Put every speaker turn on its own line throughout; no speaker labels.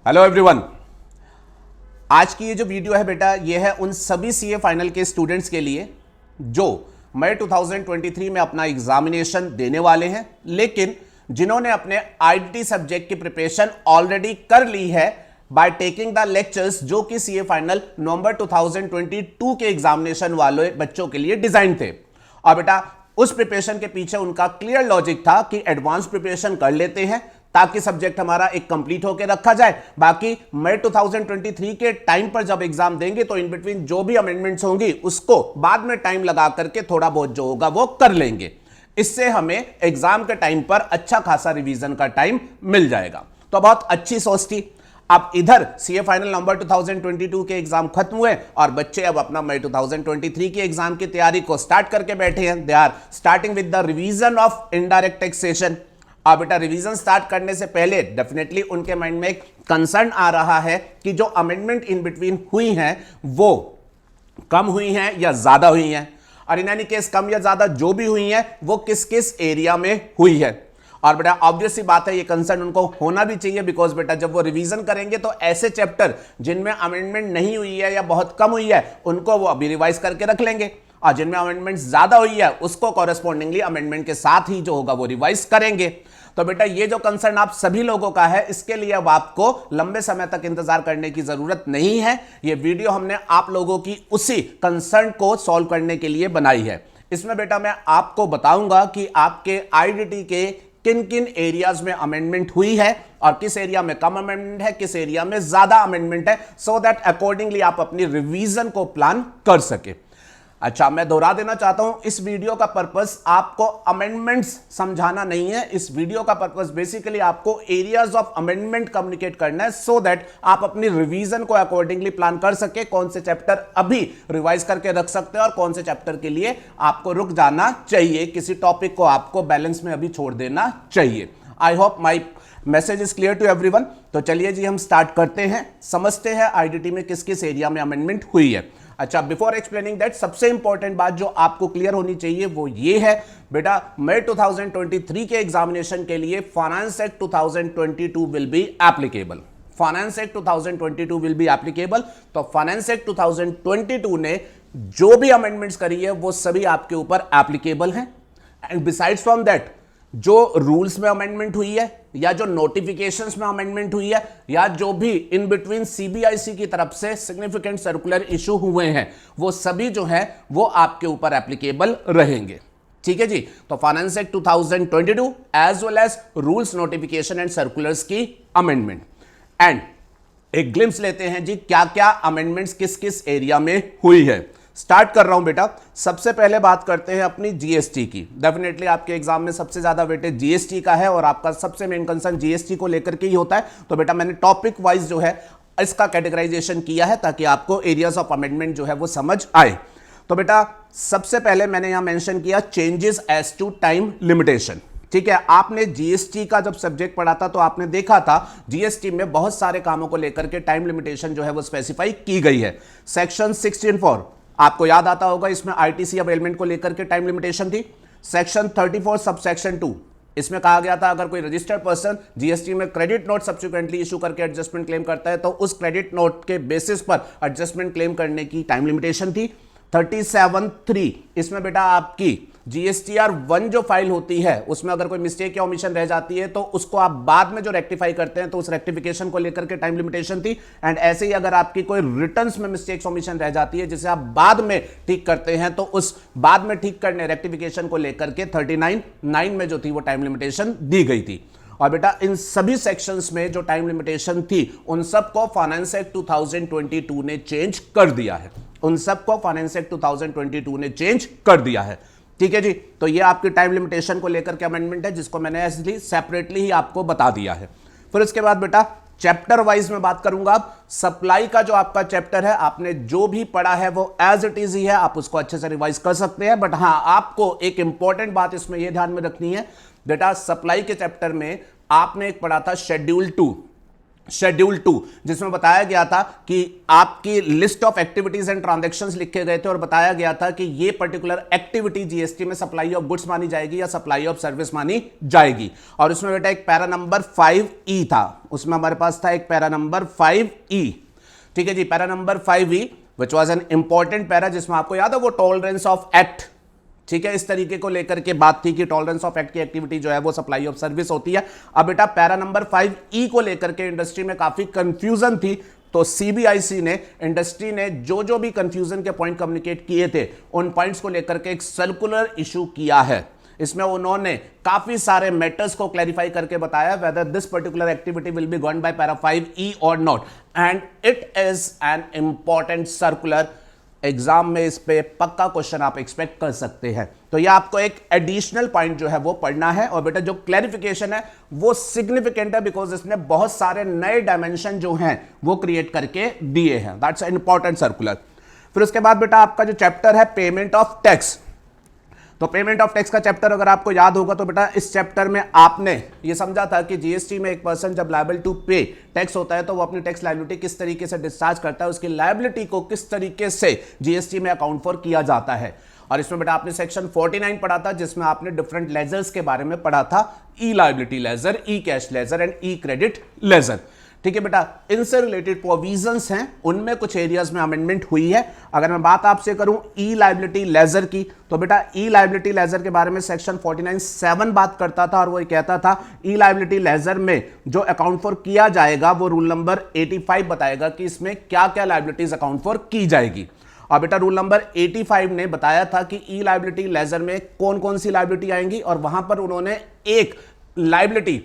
Hello everyone. आज की ये जो वीडियो है बेटा, ये है उन सभी सीए फाइनल के स्टूडेंट्स के लिए जो मई 2023 में अपना एग्जामिनेशन देने वाले हैं, लेकिन जिन्होंने अपने आईडीटी सब्जेक्ट की प्रिपरेशन ऑलरेडी कर ली है बाय टेकिंग द लेक्चर्स, जो कि सीए फाइनल नवंबर 2022 के एग्जामिनेशन वाले बच्चों के लिए डिजाइन थे। और बेटा उस प्रिपरेशन के पीछे उनका क्लियर लॉजिक था कि एडवांस प्रिपरेशन कर लेते हैं ताकि सब्जेक्ट हमारा एक कंप्लीट होकर रखा जाए, बाकी मई 2023 के टाइम पर जब एग्जाम देंगे तो इन बिटवीन जो भी अमेंडमेंट्स होंगी उसको बाद में टाइम लगा करके थोड़ा बहुत जो होगा वो कर लेंगे। इससे हमें एग्जाम के टाइम पर अच्छा खासा रिवीजन का टाइम मिल जाएगा। तो बहुत अच्छी सोच थी। अब इधर सीए फाइनल नवंबर 2022 के एग्जाम खत्म हुए और बच्चे अब अपना मई 2023 के एग्जाम की तैयारी को स्टार्ट करके बैठे हैं। They are starting with the revision of indirect taxation. अब बेटा रिवीजन स्टार्ट करने से पहले डेफिनेटली उनके माइंड में एक कंसर्न आ रहा है कि जो अमेंडमेंट इन बिटवीन हुई हैं वो कम हुई हैं या ज्यादा हुई हैं, और इन एनी केस कम या ज्यादा जो भी हुई हैं वो किस किस एरिया में हुई है। और बेटा ऑब्वियस सी बात है, ये कंसर्न उनको होना भी चाहिए, बिकॉज बेटा जब वो रिवीजन करेंगे तो ऐसे चैप्टर जिनमें अमेंडमेंट नहीं हुई है या बहुत कम हुई है उनको वो अभी रिवाइज करके रख लेंगे, और जिनमें अमेंडमेंट ज्यादा हुई है उसको कॉरेस्पॉन्डिंगली अमेंडमेंट के साथ ही जो होगा वो रिवाइज करेंगे। तो बेटा ये जो कंसर्न आप सभी लोगों का है, इसके लिए अब आपको लंबे समय तक इंतजार करने की जरूरत नहीं है। ये वीडियो हमने आप लोगों की उसी कंसर्न को सॉल्व करने के लिए बनाई है। इसमें बेटा मैं आपको बताऊंगा कि आपके आईडीटी के किन किन एरियाज में अमेंडमेंट हुई है और किस एरिया में कम अमेंडमेंट है, किस एरिया में ज्यादा अमेंडमेंट है, सो दैट अकॉर्डिंगली आप अपनी रिवीजन को प्लान कर सके। अच्छा, मैं दोहरा देना चाहता हूं, इस वीडियो का पर्पस आपको अमेंडमेंट्स समझाना नहीं है। इस वीडियो का पर्पस बेसिकली आपको एरियाज ऑफ अमेंडमेंट कम्युनिकेट करना है, सो दैट आप अपनी रिवीजन को अकॉर्डिंगली प्लान कर सके, कौन से चैप्टर अभी रिवाइज करके रख सकते हैं और कौन से चैप्टर के लिए आपको रुक जाना चाहिए, किसी टॉपिक को आपको बैलेंस में अभी छोड़ देना चाहिए। I hope my message is clear to everyone. तो चलिए जी हम स्टार्ट करते हैं, समझते हैं आईडीटी में किस किस एरिया में अमेंडमेंट हुई है। अच्छा, बिफोर एक्सप्लेनिंग दैट, सबसे इंपॉर्टेंट बात जो आपको क्लियर होनी चाहिए वो ये है बेटा, मई 2023 के एग्जामिनेशन के लिए finance act 2022 will be applicable. Finance act 2022 will be applicable. तो फाइनेंस एक्ट 2022 ने जो भी अमेंडमेंट्स करी है वो सभी आपके ऊपर एप्लीकेबल हैं। एंड बिसाइड्स फ्रॉम दैट, जो रूल्स में अमेंडमेंट हुई है या जो नोटिफिकेशंस में अमेंडमेंट हुई है या जो भी इन बिटवीन सीबीआईसी की तरफ से सिग्निफिकेंट सर्कुलर इशू हुए हैं, वो सभी जो है वो आपके ऊपर एप्लीकेबल रहेंगे। ठीक है जी। तो finance act 2022 as well as rules, notification and circulars की अमेंडमेंट। एंड एक ग्लिम्स लेते हैं जी क्या क्या अमेंडमेंट्स किस किस एरिया में हुई है। स्टार्ट कर रहा हूं बेटा, सबसे पहले बात करते हैं अपनी जीएसटी की। डेफिनेटली आपके एग्जाम में सबसे ज्यादा वेटेज जीएसटी का है और आपका सबसे मेन कंसर्न जीएसटी को लेकर के ही होता है। तो बेटा मैंने टॉपिक वाइज जो है इसका कैटेगराइजेशन किया है ताकि आपको एरियाज ऑफ अमेंडमेंट जो है वो समझ आए। तो बेटा सबसे पहले मैंने यहां मेंशन किया changes as to time limitation. ठीक है, आपने जीएसटी का जब सब्जेक्ट पढ़ा था तो आपने देखा था जीएसटी में बहुत सारे कामों को लेकर के टाइम लिमिटेशन जो है वो स्पेसिफाई की गई है। सेक्शन 16(4) आपको याद आता होगा, इसमें आईटीसी अवेलमेंट को लेकर के टाइम लिमिटेशन थी। सेक्शन 34 सबसेक्शन 2, इसमें कहा गया था अगर कोई रजिस्टर्ड पर्सन जीएसटी में क्रेडिट नोट सब्सिक्वेंटली इशू करके एडजस्टमेंट क्लेम करता है तो उस क्रेडिट नोट के बेसिस पर एडजस्टमेंट क्लेम करने की टाइम लिमिटेशन थी। 37(3) इसमें बेटा आपकी जीएसटीआर 1 जो फाइल होती है उसमें अगर कोई मिस्टेक या ओमिशन रह जाती है तो उसको आप बाद में जो रेक्टिफाई करते हैं तो उस रेक्टिफिकेशन को लेकर के टाइम लिमिटेशन थी। एंड ऐसे ही अगर आपकी कोई रिटर्न्स में मिस्टेक्स ओमिशन रह जाती है जिसे आप बाद में ठीक करते हैं तो उस बाद में ठीक करने रेक्टिफिकेशन को लेकर के 39(9) में जो थी वो टाइम लिमिटेशन दी गई थी। और बेटा इन सभी सेक्शंस में जो टाइम लिमिटेशन थी उन सबको फाइनेंस एक्ट 2022 ने चेंज कर दिया है। उन सबको फाइनेंस एक्ट 2022 ने चेंज कर दिया है। ठीक है जी। तो ये आपकी टाइम लिमिटेशन को लेकर के अमेंडमेंट है जिसको मैंने ऐसे सेपरेटली ही आपको बता दिया है। फिर उसके बाद बेटा चैप्टर वाइज में बात करूंगा। अब सप्लाई का जो आपका चैप्टर है आपने जो भी पढ़ा है वो एज इट इज ही है, आप उसको अच्छे से रिवाइज कर सकते हैं। बट हाँ, आपको एक इंपॉर्टेंट बात इसमें यह ध्यान में रखनी है बेटा, सप्लाई के चैप्टर में आपने एक पढ़ा था शेड्यूल 2। शेड्यूल 2, जिसमें बताया गया था कि आपकी list of activities and transactions लिखे गए थे और बताया गया था कि ये पर्टिकुलर एक्टिविटी जीएसटी में सप्लाई ऑफ गुड्स मानी जाएगी या सप्लाई ऑफ सर्विस मानी जाएगी। और उसमें बेटा एक पैरा नंबर 5E था, उसमें हमारे पास था एक पैरा नंबर 5E। ठीक है जी, para number 5E which was an important para, जिसमें आपको याद है वो टॉलरेंस ऑफ एक्ट, ठीक है, इस तरीके को लेकर के बात थी कि टॉलरेंस ऑफ एक्ट की एक्टिविटी जो है वो सप्लाई ऑफ सर्विस होती है। अब बेटा पैरा नंबर 5E को लेकर के इंडस्ट्री में काफी कंफ्यूजन थी, तो सीबीआईसी ने, इंडस्ट्री ने जो जो भी कंफ्यूजन के पॉइंट कम्युनिकेट किए थे उन पॉइंट्स को लेकर के एक सर्कुलर इशू किया है। इसमें उन्होंने काफी सारे मैटर्स को क्लैरिफाई करके बताया whether this particular activity will be govern by para 5E और not, and it is an important circular. Exam में इस पे पक्का क्वेश्चन आप एक्सपेक्ट कर सकते हैं। तो ये आपको एक एडिशनल पॉइंट जो है वो पढ़ना है, और बेटा जो क्लैरिफिकेशन है वो सिग्निफिकेंट है बिकॉज इसने बहुत सारे नए डायमेंशन जो हैं वो क्रिएट करके दिए हैं। That's an important circular. फिर उसके बाद बेटा आपका जो चैप्टर है पेमेंट ऑफ टैक्स, तो पेमेंट ऑफ टैक्स का चैप्टर अगर आपको याद होगा तो बेटा इस चैप्टर में आपने ये समझा था कि जीएसटी में एक पर्सन जब लायबल टू पे टैक्स होता है तो वो अपनी टैक्स लायबिलिटी किस तरीके से डिस्चार्ज करता है, उसकी लायबिलिटी को किस तरीके से जीएसटी में अकाउंट फॉर किया जाता है। और इसमें बेटा आपने सेक्शन 49 पढ़ा था, जिसमें आपने डिफरेंट लेजर्स के बारे में पढ़ा था, E liability ledger, E cash ledger and E credit ledger. ठीक है बेटा, इनसे रिलेटेड प्रोविजंस हैं, उनमें कुछ एरियाज में अमेंडमेंट हुई है। अगर मैं बात आपसे करूं ई लायबिलिटी लेजर की, तो बेटा ई लायबिलिटी लेजर के बारे में सेक्शन 49(7) बात करता था, और वो कहता था ई लायबिलिटी लेजर में जो अकाउंट फॉर किया जाएगा वो रूल नंबर 85 बताएगा कि इसमें क्या क्या लायबिलिटीज अकाउंट फॉर की जाएगी। और बेटा रूल नंबर 85 ने बताया था कि ई लायबिलिटी लेजर में कौन कौन सी लायबिलिटी आएंगी, और वहां पर उन्होंने एक लायबिलिटी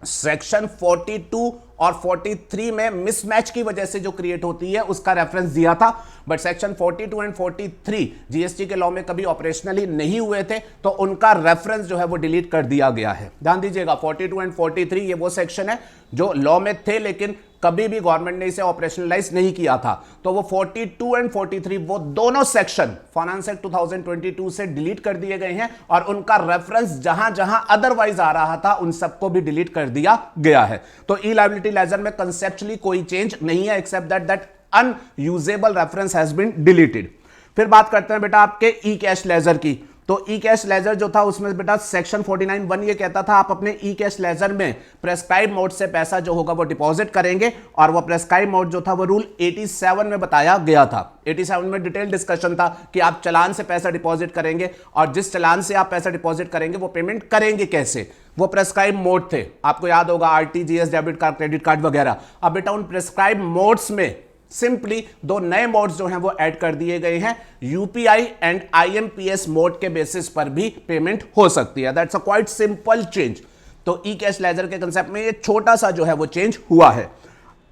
सेक्शन 42 और 43 में मिसमैच की वजह से जो क्रिएट होती है उसका रेफरेंस दिया था, बट सेक्शन 42 एंड 43 जीएसटी के लॉ में कभी ऑपरेशनली नहीं हुए थे, तो उनका रेफरेंस जो है वो डिलीट कर दिया गया है। ध्यान दीजिएगा, 42 एंड 43 ये वो सेक्शन है जो लॉ में थे लेकिन कभी भी गवर्नमेंट ने इसे ऑपरेशनलाइज नहीं किया था, तो वो 42 एंड 43 वो दोनों सेक्शन फाइनेंस एक्ट 2022 से डिलीट कर दिए गए हैं, और उनका रेफरेंस जहां जहां अदरवाइज आ रहा था उन सबको भी डिलीट कर दिया गया है। तो ई लायबिलिटी लेजर में कंसेप्चुअली कोई चेंज नहीं है except that unusable reference has been deleted. फिर बात करते हैं बेटा आपके ई कैश लेजर की, तो ई कैश लेजर जो था उसमें बेटा सेक्शन 49(1) ये कहता था आप अपने ई कैश लेजर में प्रेस्क्राइब मोड से पैसा जो होगा वो डिपॉजिट करेंगे, और वो प्रेस्क्राइब मोड जो था वो रूल 87 में बताया गया था। 87 में डिटेल डिस्कशन था कि आप चालान से पैसा डिपॉजिट करेंगे, और जिस चालान से आप पैसा डिपॉजिट करेंगे वो पेमेंट करेंगे कैसे, वो प्रेस्क्राइब मोड थे, आपको याद होगा RTGS, debit card, credit card वगैरह। अब बेटा उन प्रेस्क्राइब मोड्स में सिंपली दो नए मोड्स जो हैं वो ऐड कर दिए गए हैं, यूपीआई एंड आईएमपीएस मोड के बेसिस पर भी पेमेंट हो सकती है। That's a quite simple change. तो ई कैश लेजर के कंसेप्ट में ये छोटा सा जो है वो चेंज हुआ है।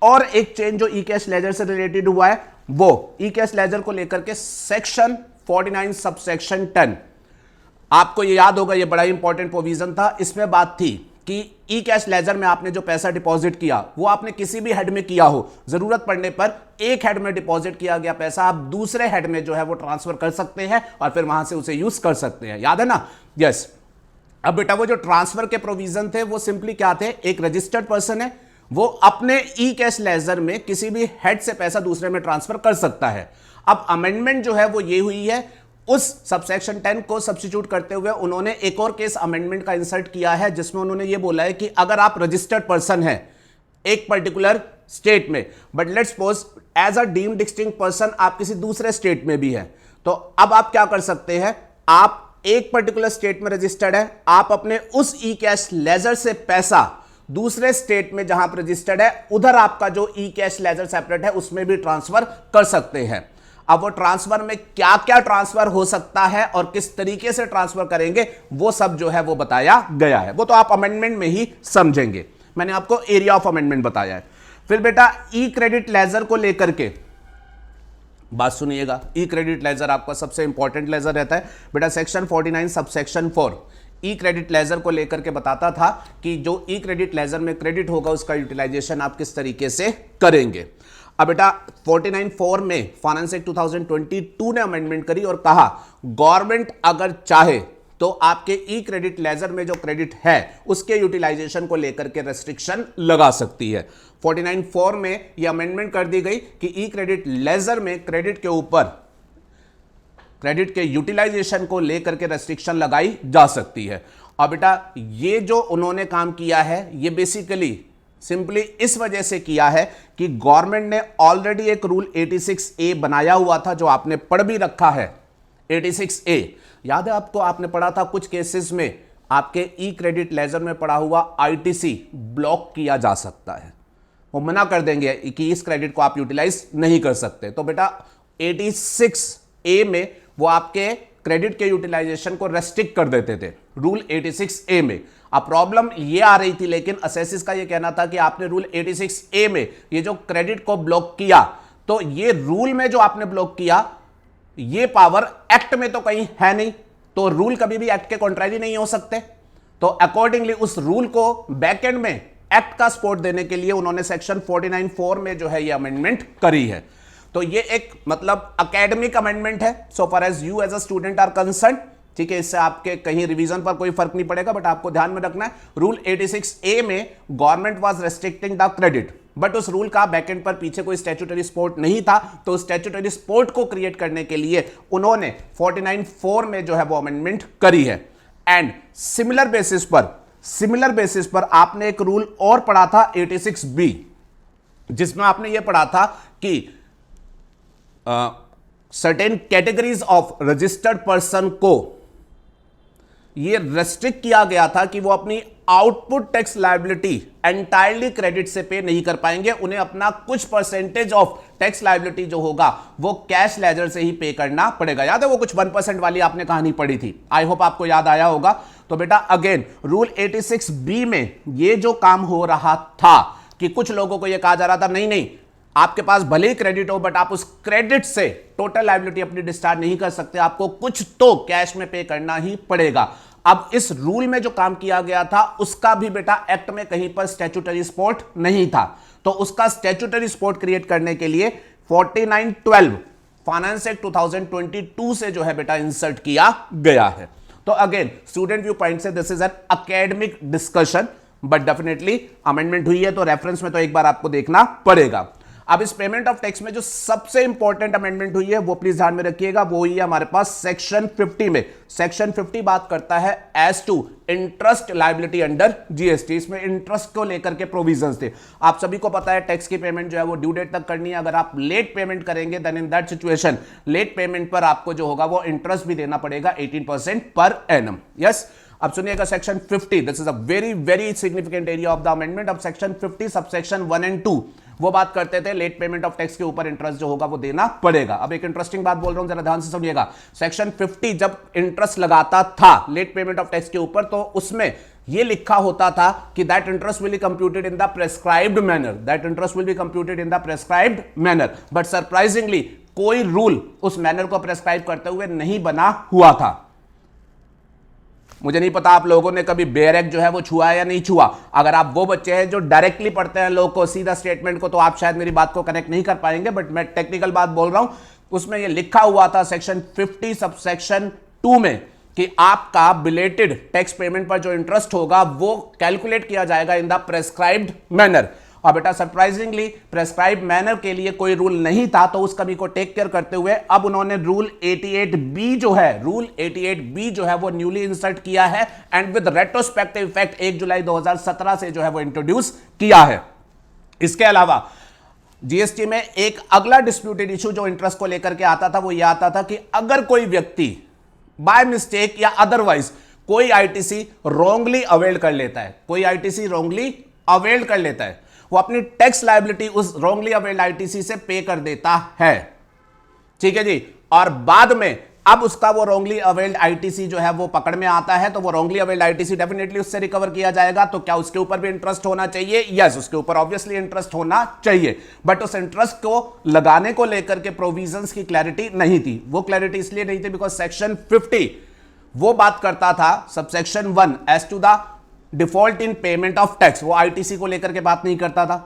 और एक चेंज जो ई कैश लेजर से रिलेटेड हुआ है वो ई कैश लेजर को लेकर के सेक्शन 49 सबसेक्शन 10, आपको ये याद होगा, ये बड़ा इंपॉर्टेंट प्रोविजन था। इसमें बात थी कि ई कैश लेजर में आपने जो पैसा डिपॉजिट किया वो आपने किसी भी हेड में किया हो, जरूरत पड़ने पर एक हेड में डिपॉजिट किया गया पैसा आप दूसरे हेड में जो है वो ट्रांसफर कर सकते हैं और फिर वहां से उसे यूज कर सकते हैं, याद है ना? यस। अब बेटा वो जो ट्रांसफर के प्रोविजन थे वो सिंपली क्या थे, एक रजिस्टर्ड पर्सन है वो अपने ई कैश लेजर में किसी भी हेड से पैसा दूसरे में ट्रांसफर कर सकता है। अब अमेंडमेंट जो है वो ये हुई है, उस सबसेक्शन 10 को सब्स्टिट्यूट करते हुए उन्होंने एक और केस अमेंडमेंट का इंसर्ट किया है, जिसमें उन्होंने ये बोला है कि अगर आप रजिस्टर्ड पर्सन हैं एक पर्टिकुलर स्टेट में, but let's suppose as a deemed distinct person आप किसी दूसरे स्टेट में भी हैं, तो अब आप क्या कर सकते हैं, आप एक पर्टिकुलर स्टेट में रजिस्टर्ड है, आप अपने उस ई कैश लेजर से पैसा दूसरे स्टेट में जहां आप रजिस्टर्ड है उधर आपका जो ई कैश लेजर सेपरेट है उसमें भी ट्रांसफर कर सकते हैं। अब वो ट्रांसफर में क्या क्या ट्रांसफर हो सकता है और किस तरीके से ट्रांसफर करेंगे वो सब जो है वो बताया गया है, वो तो आप अमेंडमेंट में ही समझेंगे, मैंने आपको एरिया ऑफ अमेंडमेंट बताया है। फिर बेटा ई क्रेडिट लेजर को लेकर के बात सुनिएगा, ई क्रेडिट लेजर आपका सबसे इंपॉर्टेंट लेजर रहता है बेटा। सेक्शन 49 सबसेक्शन 4 ई क्रेडिट लेजर को लेकर के बताता था कि जो ई क्रेडिट लेजर में क्रेडिट होगा उसका यूटिलाइजेशन आप किस तरीके से करेंगे। अब बेटा 49(4) में फाइनेंस एक्ट 2022 ने अमेंडमेंट करी और कहा गवर्नमेंट अगर चाहे तो आपके ई क्रेडिट लेजर में जो क्रेडिट है उसके यूटिलाइजेशन को लेकर के रेस्ट्रिक्शन लगा सकती है। 49(4) में यह अमेंडमेंट कर दी गई कि ई क्रेडिट लेजर में क्रेडिट के ऊपर क्रेडिट के यूटिलाइजेशन को लेकर के रेस्ट्रिक्शन लगाई जा सकती है। और बेटा ये जो उन्होंने काम किया है ये बेसिकली सिंपली इस वजह से किया है कि गवर्नमेंट ने ऑलरेडी एक रूल 86A बनाया हुआ था जो आपने पढ़ भी रखा है। 86A याद है आपको, आपने पढ़ा था कुछ केसेस में आपके ई क्रेडिट लेजर में पड़ा हुआ आईटीसी ब्लॉक किया जा सकता है, वो मना कर देंगे कि इस क्रेडिट को आप यूटिलाइज नहीं कर सकते। तो बेटा 86A में वो आपके क्रेडिट के यूटिलाइजेशन को रेस्ट्रिक्ट कर देते थे रूल 86A में। अब प्रॉब्लम ये आ रही थी, लेकिन असेसिस का ये कहना था कि आपने रूल 86A में ये जो क्रेडिट को ब्लॉक किया, तो ये रूल में जो आपने ब्लॉक किया ये पावर एक्ट में तो कहीं है नहीं, तो रूल कभी भी एक्ट के कॉन्ट्रैरी नहीं हो सकते। तो अकॉर्डिंगली उस रूल को बैकएंड में एक्ट का सपोर्ट देने के लिए उन्होंने सेक्शन 49(4) में जो है ये अमेंडमेंट करी है। तो ये एक मतलब एकेडमिक अमेंडमेंट है so far as you as a student are concern, ठीक है। इससे आपके कहीं रिवीजन पर कोई फर्क नहीं पड़ेगा, बट आपको ध्यान में रखना है रूल 86A में government was restricting the credit, but उस रूल का बैकएंड पर पीछे कोई स्टैट्यूटरी सपोर्ट नहीं था। तो स्टैट्यूटरी सपोर्ट को क्रिएट करने के लिए उन्होंने 49(4) में जो है वो अमेंडमेंट करी है। एंड सिमिलर बेसिस पर आपने एक रूल और पढ़ा था 86B, जिसमें आपने ये पढ़ा था कि certain categories of registered person को यह रेस्ट्रिक्ट किया गया था कि वो अपनी output tax liability entirely credit से पे नहीं कर पाएंगे, उन्हें अपना कुछ परसेंटेज ऑफ टैक्स लायबिलिटी जो होगा वो कैश लेजर से ही पे करना पड़ेगा। याद है वो कुछ 1% वाली आपने कहानी पढ़ी थी, आई होप आपको याद आया होगा। तो बेटा अगेन रूल 86B में ये जो काम हो रहा था कि कुछ लोगों को यह कहा जा रहा था नहीं आपके पास भले ही क्रेडिट हो बट आप उस क्रेडिट से टोटल लायबिलिटी अपनी डिस्चार्ज नहीं कर सकते, आपको कुछ तो कैश में पे करना ही पड़ेगा। अब इस रूल में जो काम किया गया था उसका भी बेटा एक्ट में कहीं पर स्टैट्यूटरी सपोर्ट नहीं था, तो उसका स्टैट्यूटरी सपोर्ट क्रिएट करने के लिए 49(12) फाइनेंस एक्ट 2022 से जो है बेटा इंसर्ट किया गया है। तो अगेन स्टूडेंट व्यू पॉइंट से this is an academic discussion, but definitely amendment हुई है तो रेफरेंस में तो एक बार आपको देखना पड़ेगा। अब इस पेमेंट ऑफ टैक्स में जो सबसे इंपॉर्टेंट अमेंडमेंट हुई है वो प्लीज ध्यान में रखिएगा, वो हुई है हमारे पास सेक्शन 50 में। सेक्शन 50 बात करता है as to interest liability under GST. इसमें इंटरेस्ट को लेकर के प्रोविजंस थे। आप सभी को पता है टैक्स की पेमेंट जो है वो ड्यू डेट तक करनी है। अगर आप लेट पेमेंट करेंगे then in that situation late payment पर आपको जो होगा वो इंटरेस्ट भी देना पड़ेगा 18% पर एनम। यस, अब सुनिएगा section 50, this is a very very significant area of the amendment. अब सेक्शन 50 सबसेक्शन 1 और 2 वो बात करते थे लेट पेमेंट ऑफ टैक्स के ऊपर इंटरेस्ट जो होगा वो देना पड़ेगा। अब एक इंटरेस्टिंग बात बोल रहा हूं, जरा ध्यान से सुनिएगा। सेक्शन 50 जब इंटरेस्ट लगाता था लेट पेमेंट ऑफ टैक्स के ऊपर, तो उसमें ये लिखा होता था कि that interest will be computed in the prescribed manner, that interest will be computed in the prescribed manner. But surprisingly कोई रूल उस मैनर को प्रेस्क्राइब करते हुए नहीं बना हुआ था। मुझे नहीं पता आप लोगों ने कभी बेयर एक्ट जो है वो छुआ या नहीं छुआ। अगर आप वो बच्चे हैं जो डायरेक्टली पढ़ते हैं लोग को सीधा स्टेटमेंट को, तो आप शायद मेरी बात को कनेक्ट नहीं कर पाएंगे, बट मैं टेक्निकल बात बोल रहा हूं। उसमें ये लिखा हुआ था सेक्शन 50 सबसेक्शन 2 में कि आपका बिलेटेड टैक्स पेमेंट पर जो इंटरेस्ट होगा वो कैलकुलेट किया जाएगा इन द प्रेस्क्राइब्ड मैनर। और बेटा सरप्राइजिंगली प्रेस्क्राइब मैनर के लिए कोई रूल नहीं था, तो उस कमी को टेक केयर करते हुए अब उन्होंने रूल 88B जो है वो न्यूली इंसर्ट किया है एंड विद रेट्रोस्पेक्टिव इफेक्ट 1 जुलाई 2017 से जो है वो इंट्रोड्यूस किया है। इसके अलावा जीएसटी में एक अगला डिस्प्यूटेड इशू जो इंटरेस्ट को लेकर के आता था वो यह आता था कि अगर कोई व्यक्ति बाय मिस्टेक या अदरवाइज कोई आईटीसी रॉन्गली अवेल कर लेता है, वो अपनी टैक्स लायबिलिटी उस रॉन्गली अवेल्ड आईटीसी से पे कर देता है, ठीक है जी। और बाद में अब उसका वो रॉन्गली अवेल्ड आईटीसी जो है वो पकड़ में आता है, तो वो रॉन्गली अवेल्ड आईटीसी डेफिनेटली उससे रिकवर किया जाएगा। तो क्या उसके ऊपर भी इंटरेस्ट होना चाहिए? यस, उसके ऊपर ऑब्वियसली इंटरेस्ट होना चाहिए, बट उस इंटरेस्ट को लगाने को लेकर के प्रोविजंस की क्लैरिटी नहीं थी। वो क्लैरिटी इसलिए नहीं थी बिकॉज सेक्शन 50 वो बात करता था subsection 1 as to the default in payment of tax, वो आईटीसी को लेकर के बात नहीं करता था।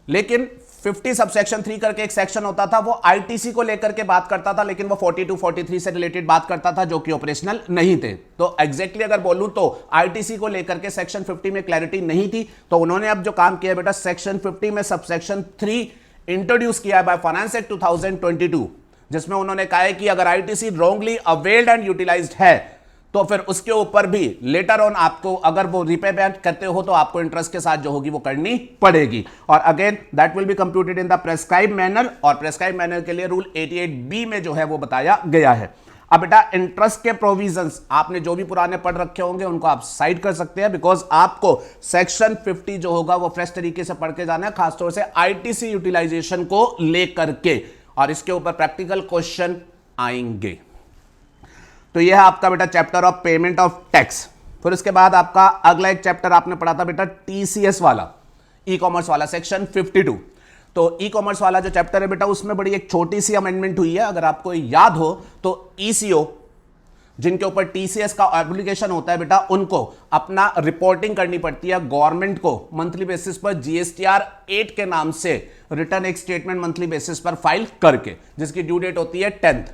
लेकिन 50 सबसेक्शन 3 करके एक सेक्शन होता था, वो आईटीसी को लेकर के बात करता था, लेकिन वो 42 43 से रिलेटेड बात करता था, जो कि ऑपरेशनल नहीं थे। तो एग्जैक्टली अगर बोलूं तो आईटीसी को लेकर के सेक्शन 50 में क्लैरिटी नहीं थी, तो उन्होंने अब जो काम किया बेटा सेक्शन 50 में सबसेक्शन 3 इंट्रोड्यूस किया बाय फाइनेंस एक्ट 2022, जिसमें उन्होंने कहा है कि अगर ITC wrongly availed and utilised है तो फिर उसके ऊपर भी लेटर ऑन आपको अगर वो रीपेमेंट करते हो तो आपको इंटरेस्ट के साथ जो होगी वो करनी पड़ेगी। और again that will be computed in the prescribe manner, और प्रेस्क्राइब मैनर के लिए रूल 88B में जो है वो बताया गया है। अब बेटा इंटरेस्ट के प्रोविजंस आपने जो भी पुराने पढ़ रखे होंगे उनको आप साइड कर सकते हैं, बिकॉज आपको सेक्शन 50 जो होगा वो फ्रेश तरीके से पढ़ के जाना है, खासतौर से आईटीसी यूटिलाइजेशन को लेकर के, और इसके ऊपर प्रैक्टिकल क्वेश्चन आएंगे। तो यह है आपका बेटा chapter of payment of tax. फिर उसके बाद आपका अगला एक चैप्टर आपने पढ़ा था बेटा टीसीएस वाला, ई कॉमर्स वाला, सेक्शन 52। तो ई कॉमर्स वाला जो चैप्टर है बेटा उसमें बड़ी एक छोटी सी अमेंडमेंट हुई है। अगर आपको याद हो तो ईसीओ जिनके ऊपर टीसीएस का एप्लीकेशन होता है बेटा, उनको अपना रिपोर्टिंग करनी पड़ती है गवर्नमेंट को मंथली बेसिस पर जीएसटीआर 8 के नाम से रिटर्न एक स्टेटमेंट मंथली बेसिस पर फाइल करके, जिसकी ड्यू डेट होती है 10th।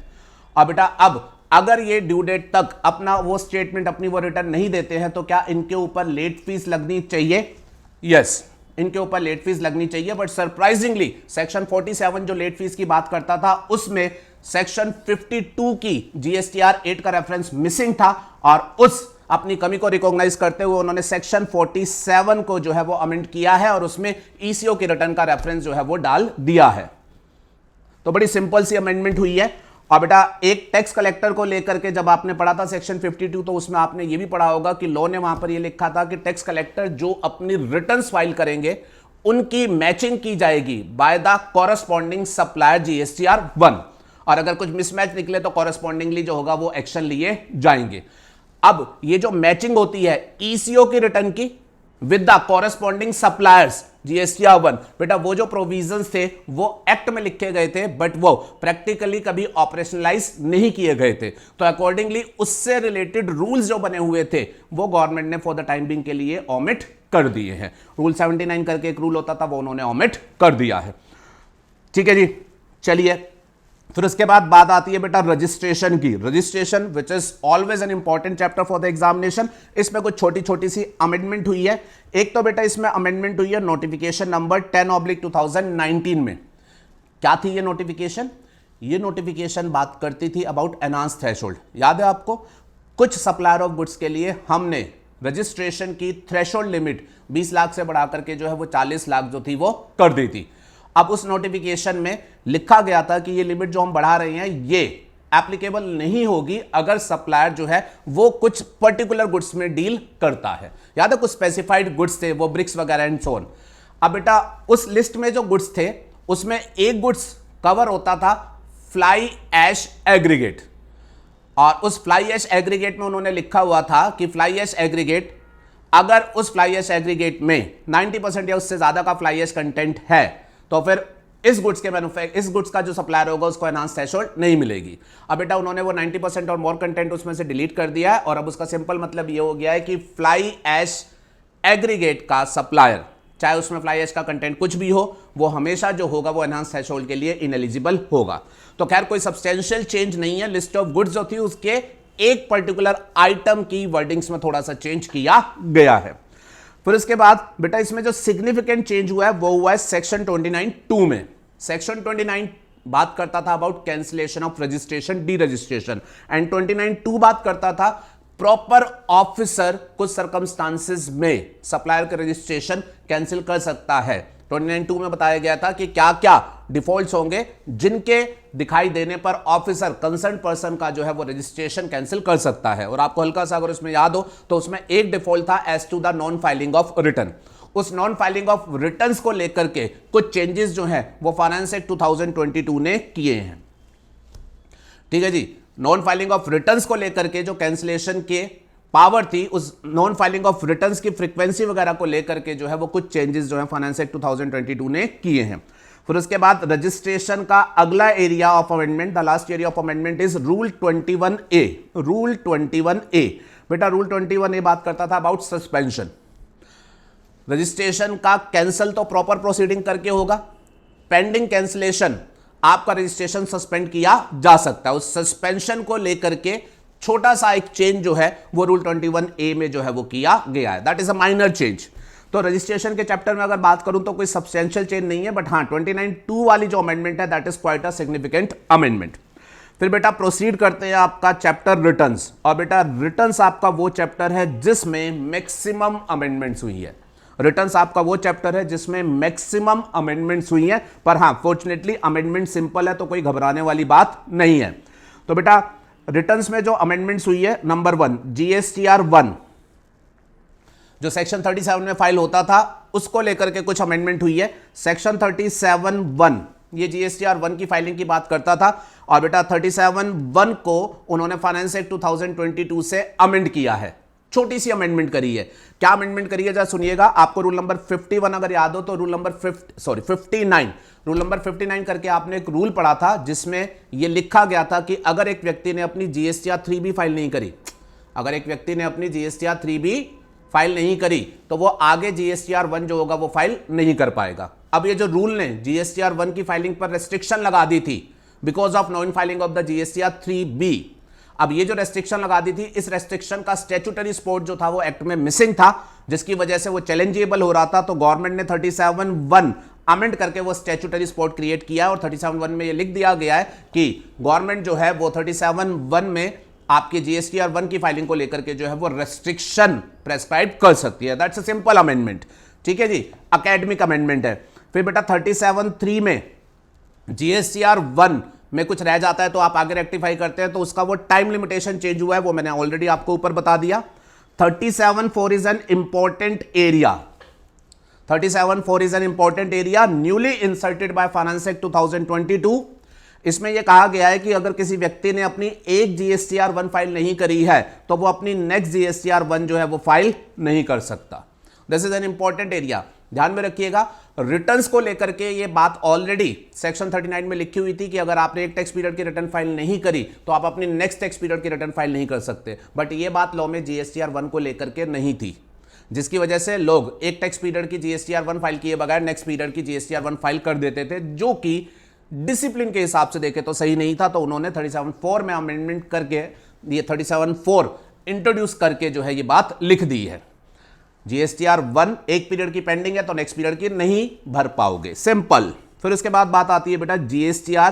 अब बेटा अब अगर ये ड्यू डेट तक अपना वो स्टेटमेंट अपनी वो रिटर्न नहीं देते हैं तो क्या इनके ऊपर लेट फीस लगनी चाहिए? यस, इनके ऊपर लेट फीस लगनी चाहिए। बट सरप्राइजिंगली सेक्शन 47 जो लेट फीस की बात करता था उसमें सेक्शन 52 की जीएसटीआर 8 का रेफरेंस मिसिंग था, और उस अपनी कमी को रिकॉग्नाइज करते हुए उन्होंने सेक्शन 47 को जो है वो अमेंड किया है और उसमें ईसीओ की रिटर्न का रेफरेंस जो है वो डाल दिया है। तो बड़ी सिंपल सी अमेंडमेंट हुई है। और बेटा एक टैक्स कलेक्टर को लेकर के जब आपने पढ़ा था सेक्शन 52, तो उसमें आपने ये भी पढ़ा होगा कि लॉ ने वहां पर ये लिखा था कि टैक्स कलेक्टर जो अपनी रिटर्न्स फाइल करेंगे उनकी मैचिंग की जाएगी by the corresponding supplier GSTR 1, और अगर कुछ मिसमैच निकले तो कॉरेस्पॉन्डिंगली जो होगा वो एक्शन लिए जाएंगे। अब ये जो मैचिंग होती है ईसीओ की रिटर्न की with the corresponding suppliers GSTR 1, बेटा वो जो प्रोविजंस थे वो एक्ट में लिखे गए थे, बट वो प्रैक्टिकली कभी ऑपरेशनलाइज नहीं किए गए थे। तो अकॉर्डिंगली उससे रिलेटेड रूल्स जो बने हुए थे वो गवर्नमेंट ने फॉर द टाइम बिंग के लिए ऑमिट कर दिए हैं। रूल 79 करके एक रूल होता था वो उन्होंने ऑमिट कर दिया है। ठीक है जी, चलिए फिर उसके बाद बात आती है बेटा रजिस्ट्रेशन की। Registration which is always an important chapter for the examination. इसमें कुछ छोटी छोटी सी अमेंडमेंट हुई है। एक तो बेटा इसमें अमेंडमेंट हुई है नोटिफिकेशन नंबर 10/2019 में। क्या थी ये नोटिफिकेशन? ये नोटिफिकेशन बात करती थी अबाउट एनहांस थ्रेशोल्ड। याद है आपको, कुछ सप्लायर ऑफ गुड्स के लिए हमने रजिस्ट्रेशन की थ्रेशोल्ड लिमिट 20 लाख से बढ़ा करके जो है वो 40 लाख जो थी वो कर दी थी। अब उस नोटिफिकेशन में लिखा गया था कि ये लिमिट जो हम बढ़ा रहे हैं ये एप्लीकेबल नहीं होगी अगर सप्लायर जो है वो कुछ पर्टिकुलर गुड्स में डील करता है। याद है कुछ स्पेसिफाइड गुड्स थे, वो ब्रिक्स वगैरह एंड सो ऑन। अब बेटा उस लिस्ट में जो गुड्स थे उसमें एक गुड्स कवर होता था फ्लाई ऐश एग्रीगेट, और उस फ्लाई ऐश एग्रीगेट में उन्होंने लिखा हुआ था कि फ्लाई ऐश एग्रीगेट, अगर उस फ्लाई ऐश एग्रीगेट में 90% या उससे ज्यादा का फ्लाई ऐश कंटेंट है तो फिर इस गुड्स का जो सप्लायर होगा उसको एनहांस थ्रेशोल्ड नहीं मिलेगी। अब बेटा उन्होंने वो 90% और मोर कंटेंट उसमें से डिलीट कर दिया है, और अब उसका सिंपल मतलब ये हो गया है कि फ्लाई ऐश एग्रीगेट का सप्लायर, चाहे उसमें फ्लाई ऐश का कंटेंट कुछ भी हो, वो हमेशा जो होगा वो एनहांस थ्रेशोल्ड के लिए इनएलिजिबल होगा। तो खैर कोई सब्सटेंशियल चेंज नहीं है। लिस्ट ऑफ गुड्स जो थी उसके एक पर्टिकुलर आइटम की वर्डिंग्स में थोड़ा सा चेंज किया गया है। फिर उसके बाद बेटा इसमें जो सिग्निफिकेंट चेंज हुआ है वो हुआ है सेक्शन 29(2) में। सेक्शन 29 बात करता था about cancellation of registration, D registration, and 29(2) बात करता था प्रॉपर ऑफिसर कुछ सर्कमस्टांसेस में सप्लायर का रजिस्ट्रेशन कैंसिल कर सकता है। 29(2) में बताया गया था कि क्या क्या डिफॉल्ट्स होंगे जिनके दिखाई देने पर ऑफिसर कंसर्न पर्सन का जो है वो रजिस्ट्रेशन कैंसिल कर सकता है। और आपको हल्का सा अगर उसमें याद हो तो उसमें एक डिफॉल्ट था as to the non filing of return. उस नॉन फाइलिंग ऑफ रिटर्न्स को लेकर के कुछ चेंजेस जो हैं वो फाइनेंस एक्ट 2022 ने किए हैं। ठीक है जी, नॉन फाइलिंग ऑफ रिटर्न्स को लेकर के जो कैंसिलेशन के पावर थी, उस नॉन फाइलिंग ऑफ रिटर्न्स की फ्रीक्वेंसी वगैरह को लेकर के जो है वो कुछ चेंजेस जो है फाइनेंस एक्ट 2022 ने किए हैं। फिर उसके बाद रजिस्ट्रेशन का अगला area of amendment, the last area of amendment is rule 21A। Rule 21A बेटा, रूल 21A बात करता था अबाउट सस्पेंशन। रजिस्ट्रेशन का कैंसल तो प्रॉपर प्रोसीडिंग करके होगा, पेंडिंग कैंसिलेशन आपका रजिस्ट्रेशन सस्पेंड किया जा सकता है। उस सस्पेंशन को लेकर के छोटा सा एक चेंज जो है वो रूल 21A में जो है वो किया गया है, that is a minor change. तो रजिस्ट्रेशन के चैप्टर में अगर बात करूं तो कोई सब्सटेंशियल चेंज नहीं है, बट हां 29(2) वाली जो अमेंडमेंट है that is quite a significant amendment. फिर बेटा प्रोसीड करते हैं आपका चैप्टर रिटर्न्स। और बेटा रिटर्न्स आपका वो चैप्टर है जिसमें मैक्सिमम अमेंडमेंट्स हुई है। रिटर्न्स आपका वो चैप्टर है जिसमें मैक्सिमम अमेंडमेंट्स हुई है, पर हां फॉर्चुनेटली अमेंडमेंट सिंपल है तो कोई घबराने वाली बात नहीं है। तो बेटा रिटर्न्स में जो अमेंडमेंट्स हुई है, नंबर 1 GSTR 1 जो सेक्शन 37 में फाइल होता था उसको लेकर के कुछ अमेंडमेंट हुई है। सेक्शन 37(1) ये GSTR 1 की फाइलिंग की बात करता था, और बेटा 37(1) को उन्होंने फाइनेंस एक्ट 2022 से अमेंड किया है, छोटी सी अमेंडमेंट करी है। क्या अमेंडमेंट करी है जरा सुनिएगा। आपको रूल नंबर 51 अगर याद हो तो रूल नंबर 59 रूल नंबर 59 करके आपने एक रूल पढ़ा था जिसमें यह लिखा गया था कि अगर एक व्यक्ति ने अपनी GSTR 3B फाइल नहीं करी, अगर एक व्यक्ति ने अपनी GSTR 3B फाइल नहीं करी तो वो आगे GSTR 1 जो होगा वो फाइल नहीं कर पाएगा। अब ये जो रूल ने GSTR 1 की फाइलिंग पर रेस्ट्रिक्शन लगा दी थी because of non filing of the GSTR 3B। अब ये जो रेस्ट्रिक्शन लगा दी थी, इस रेस्ट्रिक्शन का स्टैट्यूटरी सपोर्ट जो था वो एक्ट में मिसिंग था, जिसकी वजह से वो चैलेंजेबल हो रहा था। तो गवर्नमेंट ने 37(1) अमेंड करके वो स्टैट्यूटरी सपोर्ट क्रिएट किया, और 37(1) में ये लिख दिया गया है कि गवर्नमेंट जो है वो 37(1) में आपके GSTR 1 की फाइलिंग को लेकर के जो है वो रेस्ट्रिक्शन प्रेस्क्राइब कर सकती है। दैट्स अ सिंपल अमेंडमेंट, ठीक है जी, एकेडमिक अमेंडमेंट है। फिर बेटा 37(3) में GSTR 1 में कुछ रह जाता है तो आप आगे रेक्टिफाई करते हैं, तो उसका वो टाइम लिमिटेशन चेंज हुआ है, वो मैंने ऑलरेडी आपको ऊपर बता दिया। 37(4) is an important area, 37(4) is an important area newly inserted by finance act 2022। इसमें यह कहा गया है कि अगर किसी व्यक्ति ने अपनी एक GSTR 1 फाइल नहीं करी है तो वो अपनी नेक्स्ट GSTR 1 जो है वो फाइल नहीं कर सकता। This is an important area, ध्यान में रखिएगा। रिटर्न्स को लेकर के ये बात ऑलरेडी सेक्शन 39 में लिखी हुई थी कि अगर आपने एक टैक्स पीरियड की रिटर्न फाइल नहीं करी तो आप अपनी नेक्स्ट टैक्स पीरियड की रिटर्न फाइल नहीं कर सकते, बट ये बात लॉ में GSTR 1 को लेकर के नहीं थी, जिसकी वजह से लोग एक टैक्स पीरियड की GSTR 1 फाइल किए बगैर नेक्स्ट पीरियड की GSTR 1 फाइल कर देते थे, जो कि डिसिप्लिन के हिसाब से देखे तो सही नहीं था। तो उन्होंने 37(4) में अमेंडमेंट करके ये 37(4) इंट्रोड्यूस करके जो है ये बात लिख दी है। GSTR 1 एक पीरियड की पेंडिंग है तो नेक्स्ट पीरियड की नहीं भर पाओगे, सिंपल। फिर उसके बाद बात आती है बेटा GSTR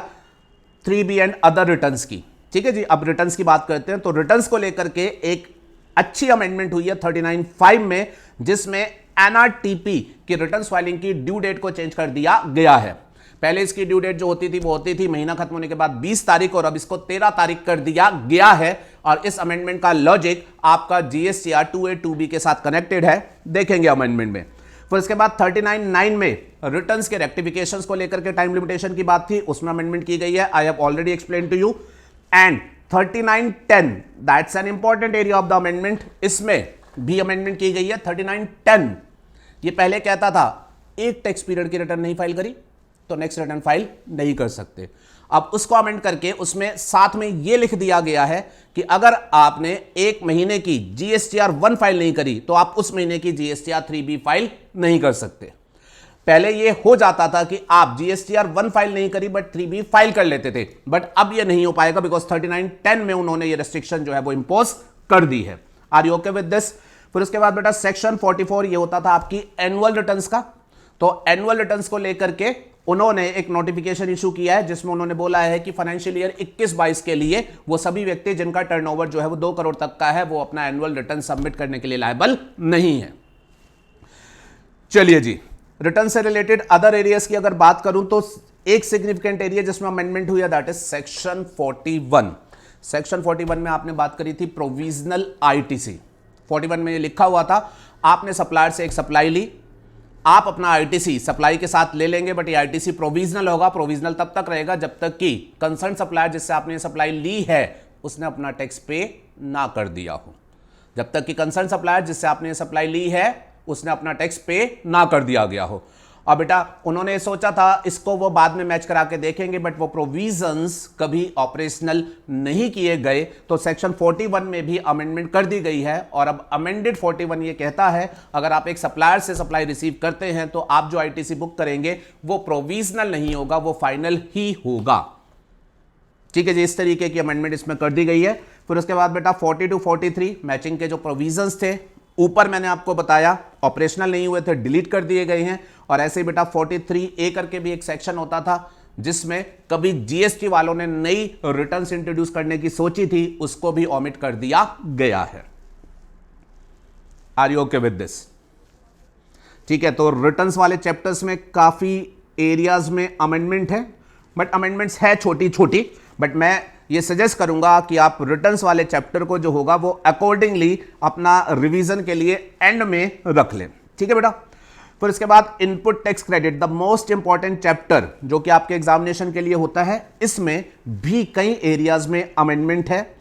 3B and other returns की, ठीक है जी। अब रिटर्न्स की बात करते हैं, तो रिटर्न्स को लेकर के एक अच्छी अमेंडमेंट हुई है 39(5) में, जिसमें NRTP की रिटर्न्स फाइलिंग की ड्यू डेट को चेंज कर दिया गया है। पहले इसकी ड्यू डेट जो होती थी वो होती थी महीना खत्म होने के बाद 20 तारीख, और अब इसको 13 तारीख कर दिया गया है। और इस अमेंडमेंट का लॉजिक आपका GSTR 2A 2B के साथ कनेक्टेड है, देखेंगे अमेंडमेंट में। फिर इसके बाद 39(9) में रिटर्न्स के रेक्टिफिकेशंस को लेकर के टाइम लिमिटेशन की बात थी, उसमें अमेंडमेंट की गई है, I have already explain to you. And 39(10) that's an important area of the amendment, इसमें भी अमेंडमेंट की गई है। 39(10) ये पहले कहता था एक टैक्स पीरियड की रिटर्न नहीं फाइल करी तो नेक्स्ट रिटर्न फाइल नहीं कर सकते। अब उसको अमेंड करके उसमें साथ में यह लिख दिया गया है कि अगर आपने एक महीने की GSTR 1 फाइल नहीं करी तो आप उस महीने की GSTR 3B फाइल नहीं कर सकते। पहले यह हो जाता था कि आप GSTR 1 फाइल नहीं करी बट 3B फाइल कर लेते थे, बट अब यह नहीं हो पाएगा बिकॉज 39(10) में उन्होंने ये रेस्ट्रिक्शन जो है वो इंपोज कर दी है। Are you okay with this? फिर उसके बाद बेटा सेक्शन 44 ये होता था आपकी एनुअल रिटर्न्स का। तो एनुअल रिटर्न्स को लेकर के उन्होंने एक नोटिफिकेशन इशू किया है जिसमें उन्होंने बोला है कि फाइनेंशियल ईयर 21-22 के लिए वो सभी व्यक्ति जिनका टर्नओवर जो है वो 2 करोड़ तक का है वो अपना एनुअल रिटर्न सबमिट करने के लिए लायबल नहीं है। चलिए जी, रिटर्न से रिलेटेड अदर एरियाज की अगर बात करूं तो एक सिग्निफिकेंट एरिया जिसमें अमेंडमेंट हुई है दैट इज सेक्शन 41। सेक्शन 41 में आपने बात करी थी प्रोविजनल ITC। 41 में ये लिखा हुआ था आपने सप्लायर से एक सप्लाई ली, आप अपना ITC सप्लाई के साथ ले लेंगे, बट ये ITC प्रोविजनल होगा। प्रोविजनल तब तक रहेगा जब तक कि कंसर्न सप्लायर जिससे आपने सप्लाई ली है उसने अपना टैक्स पे ना कर दिया हो। जब तक कि कंसर्न सप्लायर जिससे आपने सप्लाई ली है उसने अपना टैक्स पे ना कर दिया गया हो। और बेटा उन्होंने सोचा था इसको वो बाद में मैच करा के देखेंगे, बट वो प्रोविजंस कभी ऑपरेशनल नहीं किए गए। तो सेक्शन 41 में भी अमेंडमेंट कर दी गई है, और अब अमेंडेड 41 ये कहता है अगर आप एक सप्लायर से सप्लाई रिसीव करते हैं तो आप जो आईटीसी बुक करेंगे वो प्रोविजनल नहीं होगा, वो फाइनल ही होगा। ठीक है जी, इस तरीके की अमेंडमेंट इसमें कर दी गई है। फिर उसके बाद बेटा 40 to 43 मैचिंग के जो प्रोविजंस थे, ऊपर मैंने आपको बताया ऑपरेशनल नहीं हुए थे, डिलीट कर दिए गए हैं। और ऐसे ही बेटा 43A करके भी एक सेक्शन होता था जिसमें कभी जीएसटी वालों ने नई रिटर्न्स इंट्रोड्यूस करने की सोची थी, उसको भी ऑमिट कर दिया गया है। Are you okay with this? ठीक है, तो रिटर्न्स वाले चैप्टर्स में काफी एरियाज में अमेंडमेंट है, बट अमेंडमेंट्स है छोटी छोटी, बट मैं ये सजेस्ट करूंगा कि आप रिटर्न्स वाले चैप्टर को जो होगा वो अकॉर्डिंगली अपना रिवीजन के लिए एंड में रख लें। ठीक है बेटा। फिर इसके बाद input tax credit, the most important chapter जो कि आपके एग्जामिनेशन के लिए होता है, इसमें भी कई एरियाज में अमेंडमेंट है।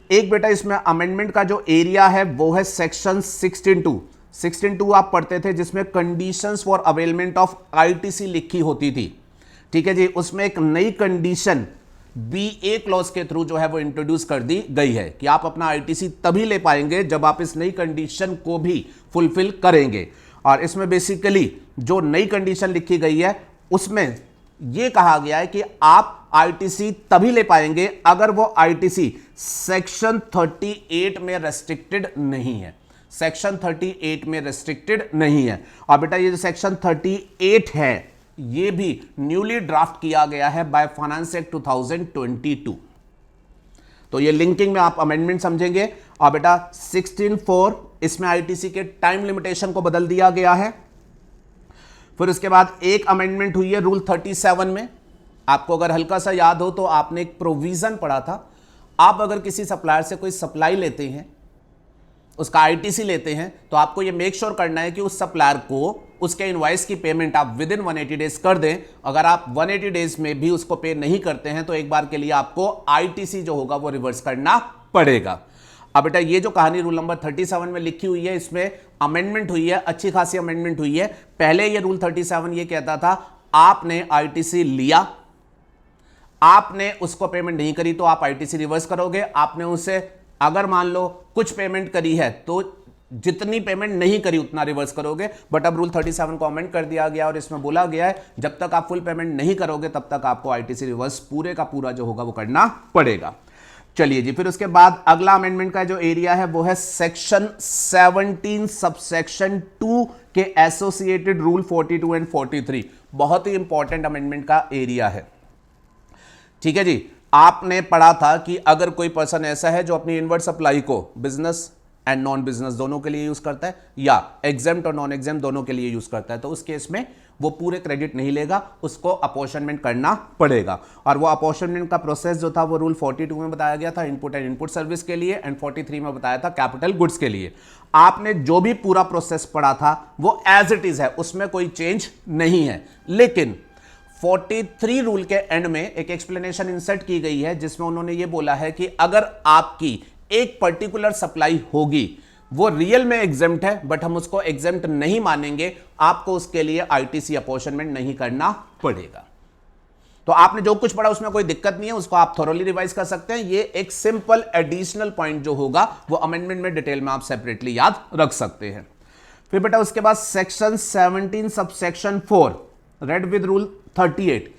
एक बेटा इसमें अमेंडमेंट का जो एरिया है वो है सेक्शन 16(2) आप पढ़ते थे, जिसमें conditions for availment of ITC लिखी होती थी। ठीक है जी, उसमें एक नई कंडीशन BA क्लॉज के थ्रू जो है वो इंट्रोड्यूस कर दी गई है कि आप अपना आईटीसी तभी ले पाएंगे जब आप इस नई कंडीशन को भी फुलफिल करेंगे। और इसमें बेसिकली जो नई कंडीशन लिखी गई है उसमें यह कहा गया है कि आप आईटीसी तभी ले पाएंगे अगर वो आईटीसी सेक्शन 38 में रेस्ट्रिक्टेड नहीं है। सेक्शन 38 में रेस्ट्रिक्टेड नहीं है। और बेटा ये जो सेक्शन 38 है ये भी न्यूली ड्राफ्ट किया गया है बाय फाइनेंस एक्ट 2022। तो ये लिंकिंग में आप अमेंडमेंट समझेंगे। और बेटा 16(4) इसमें आईटीसी के टाइम लिमिटेशन को बदल दिया गया है। फिर उसके बाद एक अमेंडमेंट हुई है रूल 37 में। आपको अगर हल्का सा याद हो तो आपने एक प्रोविजन पढ़ा था, आप अगर किसी सप्लायर से कोई सप्लाई लेते हैं, उसका आईटीसी लेते हैं, तो आपको यह मेक श्योर करना है कि उस सप्लायर को उसके इनवॉइस की पेमेंट आप विद इन 180 डेज कर दें। अगर आप 180 डेज में भी उसको पे नहीं करते हैं तो एक बार के लिए आपको आईटीसी जो होगा वो रिवर्स करना पड़ेगा। अब बेटा ये जो कहानी रूल नंबर 37 में लिखी हुई है, इसमें अमेंडमेंट हुई है, अच्छी खासी अमेंडमेंट हुई है। पहले ये रूल 37 ये कहता था आपने आईटीसी लिया, आपने उसको पेमेंट नहीं करी तो आप आईटीसी रिवर्स करोगे। आपने उसे अगर मान लो कुछ पेमेंट करी है तो जितनी पेमेंट नहीं करी उतना रिवर्स करोगे। बट अब रूल 37 को अमेंड कर दिया गया और इसमें बोला गया है जब तक आप फुल पेमेंट नहीं करोगे तब तक आपको आईटीसी रिवर्स पूरे का पूरा जो होगा वो करना पड़ेगा। चलिए जी, फिर उसके बाद अगला अमेंडमेंट का जो एरिया है वो है सेक्शन 17 सबसेक्शन 2 के एसोसिएटेड रूल 42 एंड 43। बहुत ही इंपॉर्टेंट अमेंडमेंट का एरिया है। ठीक है जी, आपने पढ़ा था कि अगर कोई पर्सन ऐसा है जो अपनी इनवर्ट सप्लाई को बिजनेस एंड नॉन बिजनेस दोनों के लिए यूज करता है या एग्जेम्प्ट और नॉन एग्जेम्प्ट दोनों के लिए यूज करता है, तो उस केस में वो पूरे क्रेडिट नहीं लेगा, उसको अपॉर्शनमेंट करना पड़ेगा। और वो अपॉर्शनमेंट का प्रोसेस जो था वो रूल 42 में बताया गया था इनपुट एंड इनपुट सर्विस के लिए, एंड 43 में बताया था कैपिटल गुड्स के लिए। आपने जो भी पूरा प्रोसेस पढ़ा था वो एज इट इज है, उसमें कोई चेंज नहीं है। लेकिन 43 रूल के एंड में एक एक्सप्लेनेशन इंसर्ट की गई है जिसमें उन्होंने ये बोला है कि अगर आपकी एक पर्टिकुलर सप्लाई होगी वो रियल में एग्जेम्प्ट है बट हम उसको एग्जेम्प्ट नहीं मानेंगे, आपको उसके लिए आईटीसी अपॉर्शनमेंट नहीं करना पड़ेगा। तो आपने जो कुछ पढ़ा उसमें कोई दिक्कत नहीं है, उसको आप थोरोली रिवाइज कर सकते हैं। ये एक सिंपल एडिशनल पॉइंट जो होगा वो अमेंडमेंट में डिटेल में आप सेपरेटली याद रख सकते हैं। फिर बेटा उसके बाद section 17 subsection 4 read with rule 38,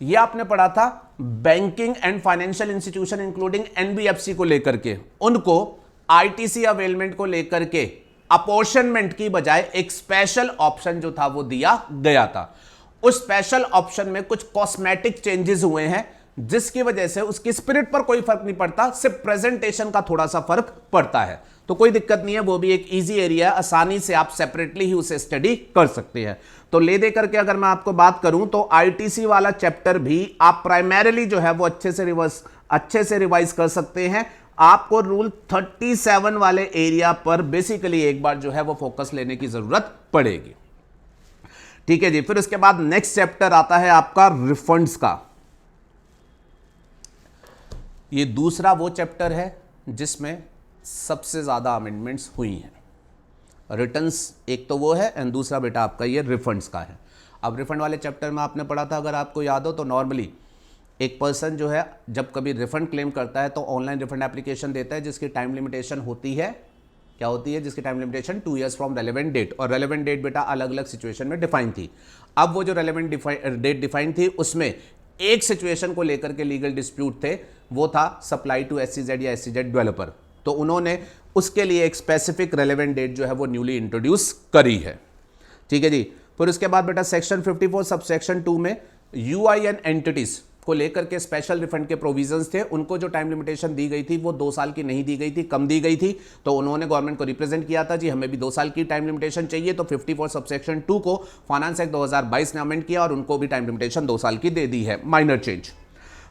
ये आपने पढ़ा था banking and financial institution including NBFC को लेकर के, उनको आईटीसी अवेलमेंट को लेकर के अपॉर्शनमेंट की बजाय एक स्पेशल ऑप्शन जो था वो दिया गया था। उस स्पेशल ऑप्शन में कुछ कॉस्मेटिक चेंजेस हुए हैं जिसकी वजह से उसकी स्पिरिट पर कोई फर्क नहीं पड़ता, सिर्फ प्रेजेंटेशन का थोड़ा सा फर्क पड़ता है। तो कोई दिक्कत नहीं है, वो भी एक इजी एरिया है, आसानी से आप सेपरेटली ही उसे स्टडी कर सकते हैं। तो ले दे करके अगर मैं आपको बात करूं तो आईटीसी वाला चैप्टर भी आप प्राइमरीली जो है वो अच्छे से रिवाइज कर सकते हैं। आपको रूल 37 वाले एरिया पर बेसिकली एक बार जो है वो फोकस लेने की जरूरत पड़ेगी। ठीक है जी, फिर उसके बाद नेक्स्ट चैप्टर आता है आपका रिफंड्स का। ये दूसरा वो चैप्टर है जिसमें सबसे ज्यादा अमेंडमेंट्स हुई हैं। रिटर्न्स एक तो वो है एंड दूसरा बेटा आपका ये रिफंड्स का है। अब रिफंड वाले चैप्टर में आपने पढ़ा था, अगर आपको याद हो तो, नॉर्मली एक पर्सन जो है जब कभी रिफंड क्लेम करता है तो ऑनलाइन रिफंड एप्लीकेशन देता है जिसकी टाइम लिमिटेशन होती है, क्या होती है, जिसकी time limitation 2 years from relevant date, और रेलेवेंट डेट बेटा अलग अलग सिचुएशन में डिफाइन थी। अब वो जो रेलेवेंट डेट डिफाइन थी उसमें एक सिचुएशन को लेकर के लीगल डिस्प्यूट थे, वो था सप्लाई टू एससीजेड या एससीजेड डेवलपर, तो उन्होंने उसके लिए एक स्पेसिफिक रेलेवेंट डेट जो है वो न्यूली इंट्रोड्यूस करी है। ठीक है जी। फिर उसके बाद बेटा सेक्शन 54 सब सेक्शन 2 में यूआईएन एंटिटीज को लेकर के स्पेशल रिफंड के प्रोविजंस थे, उनको जो टाइम लिमिटेशन दी गई थी वो 2 साल की नहीं दी गई थी, कम दी गई थी, तो उन्होंने गवर्नमेंट को रिप्रेजेंट किया था जी हमें भी 2 साल की टाइम लिमिटेशन चाहिए, तो 54 सबसेक्शन 2 को फाइनेंस एक्ट 2022 ने अमेंड किया और उनको भी टाइम लिमिटेशन 2 साल की दे दी है, माइनर चेंज।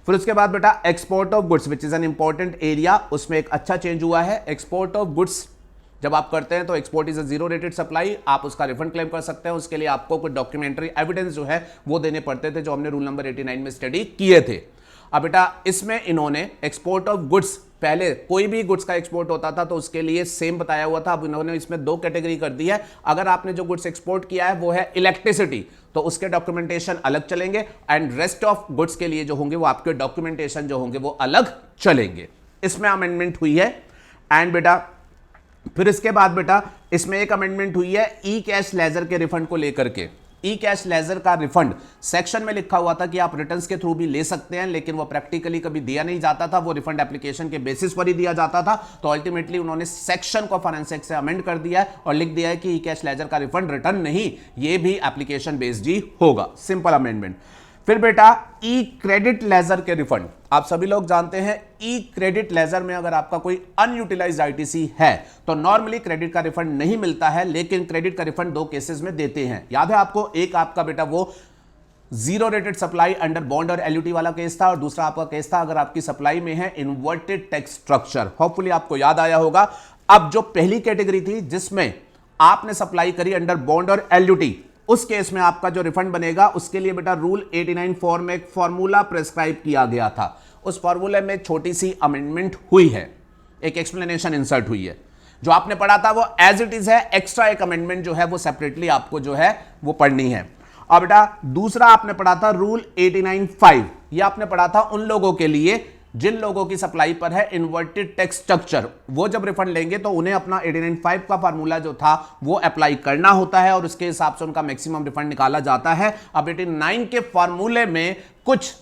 फिर उसके बाद बेटा export of goods which is an important area, उसमें एक अच्छा चेंज हुआ है। एक्सपोर्ट ऑफ गुड्स जब आप करते हैं तो export is a zero rated supply, आप उसका रिफंड क्लेम कर सकते हैं, उसके लिए आपको कुछ डॉक्यूमेंट्री एविडेंस जो है वो देने पड़ते थे, जो हमने रूल नंबर 89 में स्टडी किए थे। अब बेटा इसमें इन्होंने एक्सपोर्ट ऑफ गुड्स, पहले कोई भी गुड्स का एक्सपोर्ट होता था तो उसके लिए सेम बताया हुआ था, अब इन्होंने इसमें 2 कैटेगरी कर दी है। अगर आपने जो गुड्स एक्सपोर्ट किया है वो है इलेक्ट्रिसिटी, तो उसके डॉक्यूमेंटेशन अलग चलेंगे, एंड रेस्ट ऑफ गुड्स के लिए जो होंगे वो आपके डॉक्यूमेंटेशन जो होंगे वो अलग चलेंगे। इसमें अमेंडमेंट हुई है। एंड बेटा फिर इसके बाद बेटा इसमें एक अमेंडमेंट हुई है ई कैश लेजर के रिफंड को लेकर के। ई कैश लेजर का रिफंड सेक्शन में लिखा हुआ था कि आप रिटर्न्स के थ्रू भी ले सकते हैं, लेकिन वो प्रैक्टिकली कभी दिया नहीं जाता था, वो रिफंड एप्लीकेशन के बेसिस पर ही दिया जाता था। तो अल्टीमेटली उन्होंने सेक्शन को फाइनेंस एक्ट से अमेंड कर दिया है और लिख दिया है कि ई कैश लेजर का रिफंड रिटर्न नहीं, ये भी एप्लीकेशन बेस्ड ही होगा, सिंपल अमेंडमेंट। फिर बेटा ई क्रेडिट लेजर के रिफंड, आप सभी लोग जानते हैं ई क्रेडिट लेजर में अगर आपका कोई अनयूटिलाइज्ड आईटीसी है तो नॉर्मली क्रेडिट का रिफंड नहीं मिलता है, लेकिन क्रेडिट का रिफंड 2 केसेस में देते हैं। याद है आपको, एक आपका बेटा वो zero rated supply under bond और एलयूटी वाला केस था, और दूसरा आपका केस था अगर आपकी सप्लाई में है इन्वर्टेड टैक्स स्ट्रक्चर। होपफुली आपको याद आया होगा। अब जो पहली कैटेगरी थी जिसमें आपने सप्लाई करी अंडर बॉन्ड और एलयूटी, उस केस में आपका जो रिफंड बनेगा उसके लिए बेटा रूल 89(4) में एक फॉर्मूला प्रेस्क्राइब किया गया था। उस फॉर्मूले में छोटी सी अमेंडमेंट हुई है, एक एक्सप्लेनेशन इंसर्ट हुई है। जो आपने पढ़ा था वो एज इट इज है, एक्स्ट्रा एक अमेंडमेंट जो है वो सेपरेटली आपको जो है वो पढ़नी है। और बेटा दूसरा आपने पढ़ा था रूल 89(5), ये आपने पढ़ा था उन लोगों के लिए जिन लोगों की सप्लाई पर है इन्वर्टेड टैक्स स्ट्रक्चर, वो जब रिफंड लेंगे तो उन्हें अपना 89(5) का फार्मूला जो था वो अप्लाई करना होता है और उसके हिसाब से उनका मैक्सिमम रिफंड निकाला जाता है। अब 89 के फार्मूले में कुछ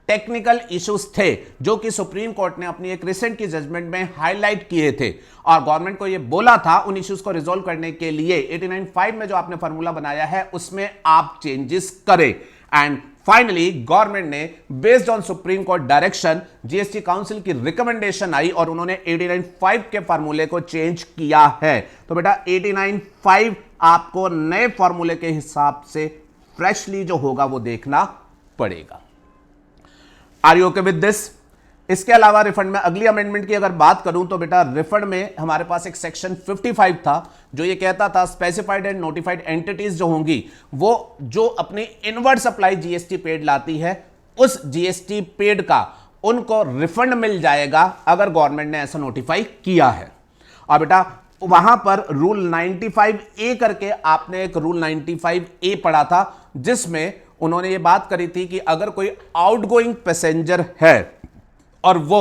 टेक्निकल इश्यूज थे जो कि सुप्रीम कोर्ट ने अपनी एक रिसेंट की जजमेंट में हाईलाइट किए थे और गवर्नमेंट को यह बोला था उन इश्यूज को रिजोल्व करने के लिए 89(5) में जो आपने फार्मूला बनाया है उसमें आप चेंजेस करें। एंड फाइनली गवर्नमेंट ने based on supreme court direction GST council की रिकमेंडेशन आई और उन्होंने 89(5) के फार्मूले को चेंज किया है। तो बेटा 89(5) आपको नए फार्मूले के हिसाब से फ्रेशली जो होगा वो देखना पड़ेगा। Are you okay with this? इसके अलावा रिफंड में अगली अमेंडमेंट की अगर बात करूं तो बेटा रिफंड में हमारे पास एक सेक्शन 55 था जो ये कहता था स्पेसिफाइड एंड नोटिफाइड एंटिटीज जो होंगी वो जो अपनी इनवर्ड सप्लाई जीएसटी पेड लाती है उस जीएसटी पेड का उनको रिफंड मिल जाएगा अगर गवर्नमेंट ने ऐसा नोटिफाई किया है। और बेटा वहां पर रूल 95A करके आपने एक रूल 95A पढ़ा था जिसमें उन्होंने ये बात करी थी कि अगर कोई आउटगोइंग पैसेंजर है और वो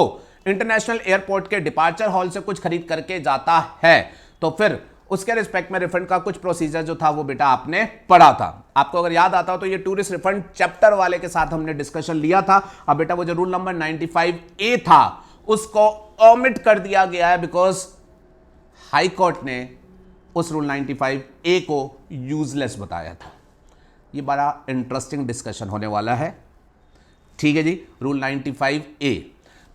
इंटरनेशनल एयरपोर्ट के डिपार्चर हॉल से कुछ खरीद करके जाता है तो फिर उसके रिस्पेक्ट में रिफंड का कुछ प्रोसीजर जो था वो बेटा आपने पढ़ा था। आपको अगर याद आता हो तो ये टूरिस्ट रिफंड चैप्टर वाले के साथ हमने डिस्कशन लिया था। अब बेटा वो जो रूल नंबर 95A था उसको ओमिट कर दिया गया है बिकॉज हाई कोर्ट ने उस रूल 95A को यूजलेस बताया था। ये बड़ा इंटरेस्टिंग डिस्कशन होने वाला है। ठीक है जी। रूल 95A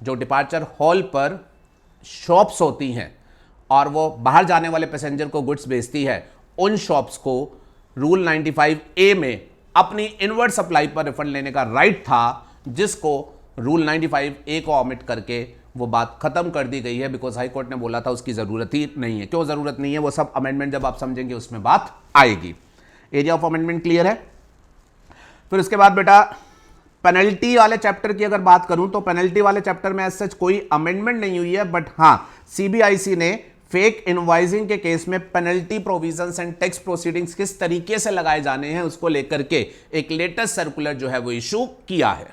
जो डिपार्चर हॉल पर शॉप्स होती हैं और वो बाहर जाने वाले पैसेंजर को गुड्स बेचती है, उन शॉप्स को रूल 95A में अपनी इनवर्ड सप्लाई पर रिफंड लेने का राइट था, जिसको रूल 95A को ऑमिट करके वो बात खत्म कर दी गई है बिकॉज हाई कोर्ट ने बोला था उसकी जरूरत ही नहीं है। क्यों जरूरत नहीं है वो सब अमेंडमेंट जब आप समझेंगे उसमें बात आएगी। एरिया ऑफ अमेंडमेंट क्लियर है। फिर उसके बाद बेटा पेनल्टी वाले चैप्टर की अगर बात करूं तो पेनल्टी वाले चैप्टर में एज सच कोई अमेंडमेंट नहीं हुई है, बट हां सीबीआईसी ने फेक इनवॉइसिंग के केस में penalty provisions and tax proceedings किस तरीके से लगाए जाने हैं उसको लेकर के एक लेटेस्ट सर्कुलर जो है वो इशू किया है।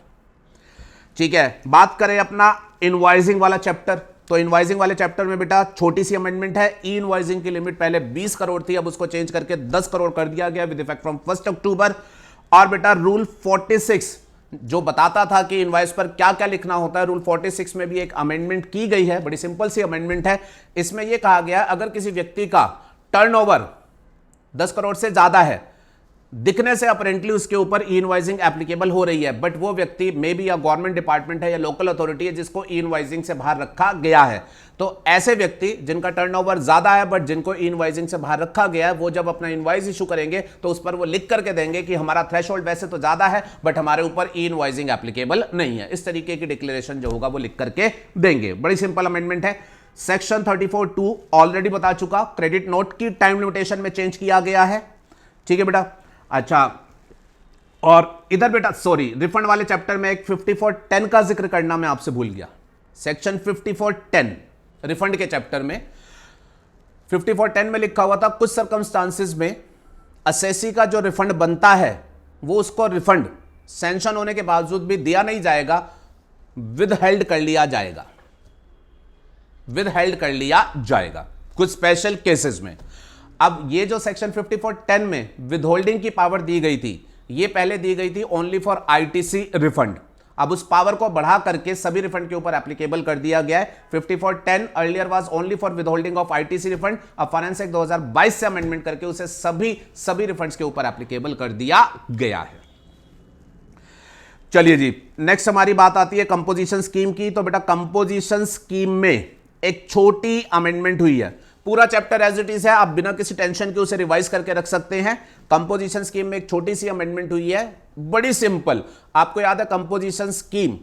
ठीक है, बात करें अपना इनवॉइसिंग वाला चैप्टर, तो इनवॉइसिंग वाले चैप्टर में बेटा छोटी सी अमेंडमेंट है। ई इनवॉइसिंग की लिमिट पहले 20 करोड़ थी, अब उसको चेंज करके 10 करोड़ कर दिया गया विद इफेक्ट फ्रॉम 1 अक्टूबर। और बेटा रूल 46 जो बताता था कि इनवॉइस पर क्या क्या लिखना होता है, रूल 46 में भी एक अमेंडमेंट की गई है। बड़ी सिंपल सी अमेंडमेंट है। इसमें यह कहा गया अगर किसी व्यक्ति का टर्नओवर 10 करोड़ से ज्यादा है, दिखने से अपरेंटली उसके ऊपर ई इनवॉइसिंग एप्लीकेबल हो रही है, बट वो व्यक्ति मे बी या गवर्नमेंट डिपार्टमेंट है या लोकल अथॉरिटी है जिसको ई इनवॉइसिंग से बाहर रखा गया है, तो ऐसे व्यक्ति जिनका टर्नओवर ज्यादा है बट जिनको ई इनवॉइसिंग से बाहर रखा गया है, वो जब अपना इनवॉइस इशू करेंगे तो उस पर वो लिख करके देंगे कि हमारा थ्रेशोल्ड वैसे तो ज्यादा है बट हमारे ऊपर ई इनवॉइसिंग एप्लीकेबल नहीं है। इस तरीके की डिक्लेरेशन जो होगा वो लिख करके देंगे। बड़ी सिंपल अमेंडमेंट है। सेक्शन 34(2) ऑलरेडी बता चुका, क्रेडिट नोट की टाइम लिमिटेशन में चेंज किया गया है। ठीक है बेटा। अच्छा, और इधर बेटा सॉरी, रिफंड वाले चैप्टर में एक 54(10) का जिक्र करना मैं आपसे भूल गया। सेक्शन 54(10) रिफंड के चैप्टर में 54(10) में लिखा हुआ था कुछ सर्कमस्टांसिस में असेसी का जो रिफंड बनता है वो उसको रिफंड सैंक्शन होने के बावजूद भी दिया नहीं जाएगा, विद हेल्ड कर लिया जाएगा, विद हेल्ड कर लिया जाएगा कुछ स्पेशल केसेस में। अब ये जो सेक्शन 54(10) में विदहोल्डिंग की पावर दी गई थी, ये पहले दी गई थी ओनली फॉर आईटीसी रिफंड। अब उस पावर को बढ़ा करके सभी रिफंड के ऊपर एप्लीकेबल कर दिया गया है। 54(10) earlier was only for withholding of ITC refund. अब फाइनेंस एक्ट 2022 से अमेंडमेंट करके उसे सभी रिफंड्स के ऊपर एप्लीकेबल कर दिया गया है। चलिए जी, नेक्स्ट हमारी बात आती है कंपोजिशन स्कीम की। तो बेटा कंपोजिशन स्कीम में एक छोटी अमेंडमेंट हुई है। पूरा चैप्टर एज इट इज है, आप बिना किसी टेंशन के उसे रिवाइज करके रख सकते हैं। कंपोजिशन स्कीम में एक छोटी सी अमेंडमेंट हुई है, बड़ी सिंपल। आपको याद है कंपोजिशन स्कीम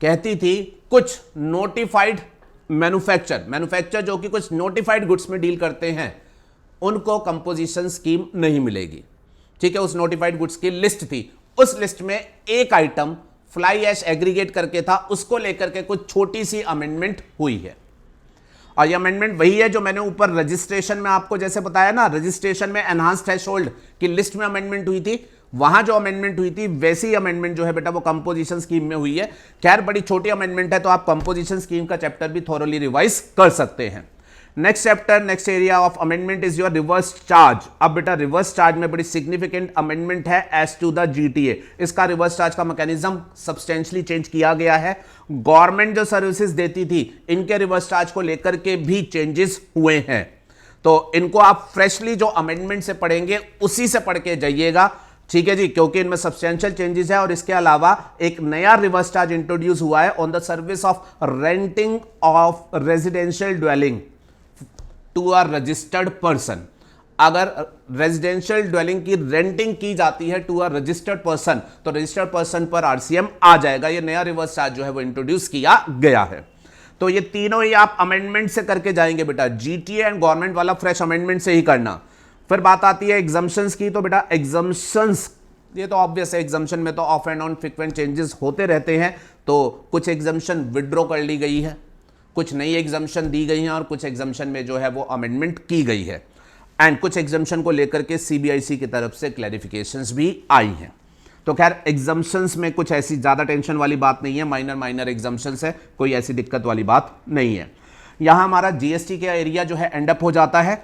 कहती थी कुछ नोटिफाइड मैन्युफैक्चर जो कि कुछ नोटिफाइड गुड्स में डील करते हैं उनको कंपोजिशन स्कीम नहीं मिलेगी। ठीक है, उस नोटिफाइड गुड्स की लिस्ट थी, उस लिस्ट में एक आइटम फ्लाई ऐश एग्रीगेट करके था, उसको लेकर के कुछ छोटी सी अमेंडमेंट हुई है। और ये अमेंडमेंट वही है जो मैंने ऊपर रजिस्ट्रेशन में आपको जैसे बताया ना, रजिस्ट्रेशन में एनहांस थ्रेशोल्ड की लिस्ट में अमेंडमेंट हुई थी, वहां जो अमेंडमेंट हुई थी वैसी अमेंडमेंट जो है बेटा वो कंपोजिशन स्कीम में हुई है। खैर बड़ी छोटी अमेंडमेंट है, तो आप कंपोजिशन स्कीम का चैप्टर भी थोरोली रिवाइज कर सकते हैं। Next chapter, next area of amendment is your reverse charge. अब बेटा रिवर्स चार्ज में बड़ी सिग्निफिकेंट अमेंडमेंट है एज टू द जीटीए। इसका रिवर्स चार्ज का मैकेनिज्म सब्सटेंशियली चेंज किया गया है। गवर्नमेंट जो सर्विसेज देती थी इनके रिवर्स चार्ज को लेकर के भी चेंजेस हुए हैं, तो इनको आप फ्रेशली जो अमेंडमेंट से पढ़ेंगे उसी से पढ़ के जाइएगा। ठीक है जी, क्योंकि इनमें सब्सटेंशियल चेंजेस है। और इसके अलावा एक नया रिवर्स चार्ज इंट्रोड्यूस हुआ है on the service of renting of residential dwelling to a registered person. अगर रेजिडेंशियल ड्वेलिंग की रेंटिंग की जाती है टू अ रजिस्टर्ड पर्सन तो रजिस्टर्ड पर्सन पर आरसीएम आ जाएगा। ये नया रिवर्स चार्ज जो है वो इंट्रोड्यूस किया गया है। तो ये तीनों ही आप अमेंडमेंट से करके जाएंगे बेटा, जीटीए एंड गवर्नमेंट वाला फ्रेश अमेंडमेंट से ही करना। फिर बात आती है एग्जम्पशंस की। तो बेटा एग्जम्पशंस ये तो ऑब्वियस है, एग्जम्पशन में तो of and on frequent changes होते रहते हैं। तो कुछ एग्जम्पशन विड्रॉ कर ली गई है, कुछ नई एग्जम्पशन दी गई हैं और कुछ एग्जम्पशन में जो है वो अमेंडमेंट की गई है। एंड कुछ एग्जम्पशन को लेकर के सीबीआईसी की तरफ से क्लैरिफिकेशंस भी आई हैं। तो खैर एग्जम्पशंस में कुछ ऐसी ज़्यादा टेंशन वाली बात नहीं है, माइनर एग्जम्पशंस है, कोई ऐसी दिक्कत वाली बात नहीं है। यहाँ हमारा जीएसटी का एरिया जो है एंड अप हो जाता है।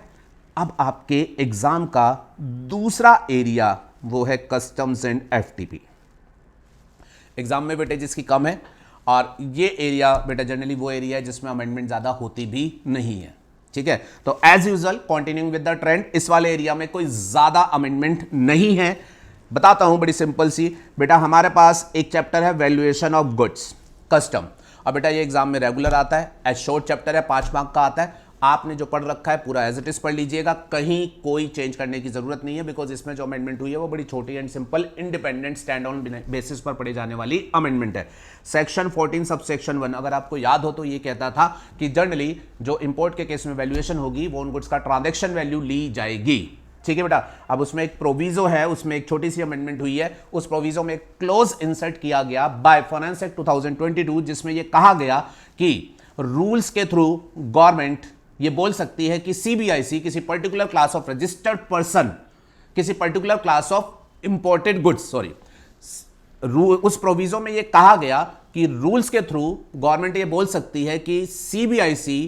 अब आपके एग्जाम का दूसरा एरिया वो है कस्टम्स एंड एफटीपी। एग्जाम में वेटेजेस की कम है और ये एरिया बेटा जनरली वो एरिया है जिसमें अमेंडमेंट ज़्यादा होती भी नहीं है। ठीक है, तो as usual continuing with the trend, इस वाले एरिया में कोई ज़्यादा अमेंडमेंट नहीं है। बताता हूं बड़ी सिंपल सी। बेटा हमारे पास एक चैप्टर है वैल्यूएशन ऑफ गुड्स कस्टम, और बेटा ये एग्जाम में रेगुलर आता है, एज शॉर्ट चैप्टर है, 5 मार्क का आता है। आपने जो पढ़ रखा है पूरा एज इट इज पढ़ लीजिएगा, कहीं कोई चेंज करने की जरूरत नहीं है, बिकॉज इसमें जो अमेंडमेंट हुई है वो बड़ी छोटी and simple independent stand on basis पर पढ़े जाने वाली अमेंडमेंट है। सेक्शन 14 सबसेक्शन 1 अगर आपको याद हो तो ये कहता था कि जनरली जो इंपोर्ट के केस में वैल्यूएशन होगी वो उन गुड्स का ट्रांजैक्शन वैल्यू ली जाएगी। ठीक है बेटा, अब उसमें एक प्रोविजो है, उसमें एक छोटी सी अमेंडमेंट हुई है। उस प्रोविजो में एक क्लोज इंसर्ट किया गया बाय फाइनेंस एक्ट 2022 जिसमें यह कहा गया कि रूल्स के थ्रू गवर्नमेंट ये बोल सकती है कि सीबीआईसी किसी particular class of registered person, किसी particular class of imported goods, sorry, उस प्रोविजो में ये कहा गया कि रूल्स के थ्रू गवर्नमेंट ये बोल सकती है कि सीबीआईसी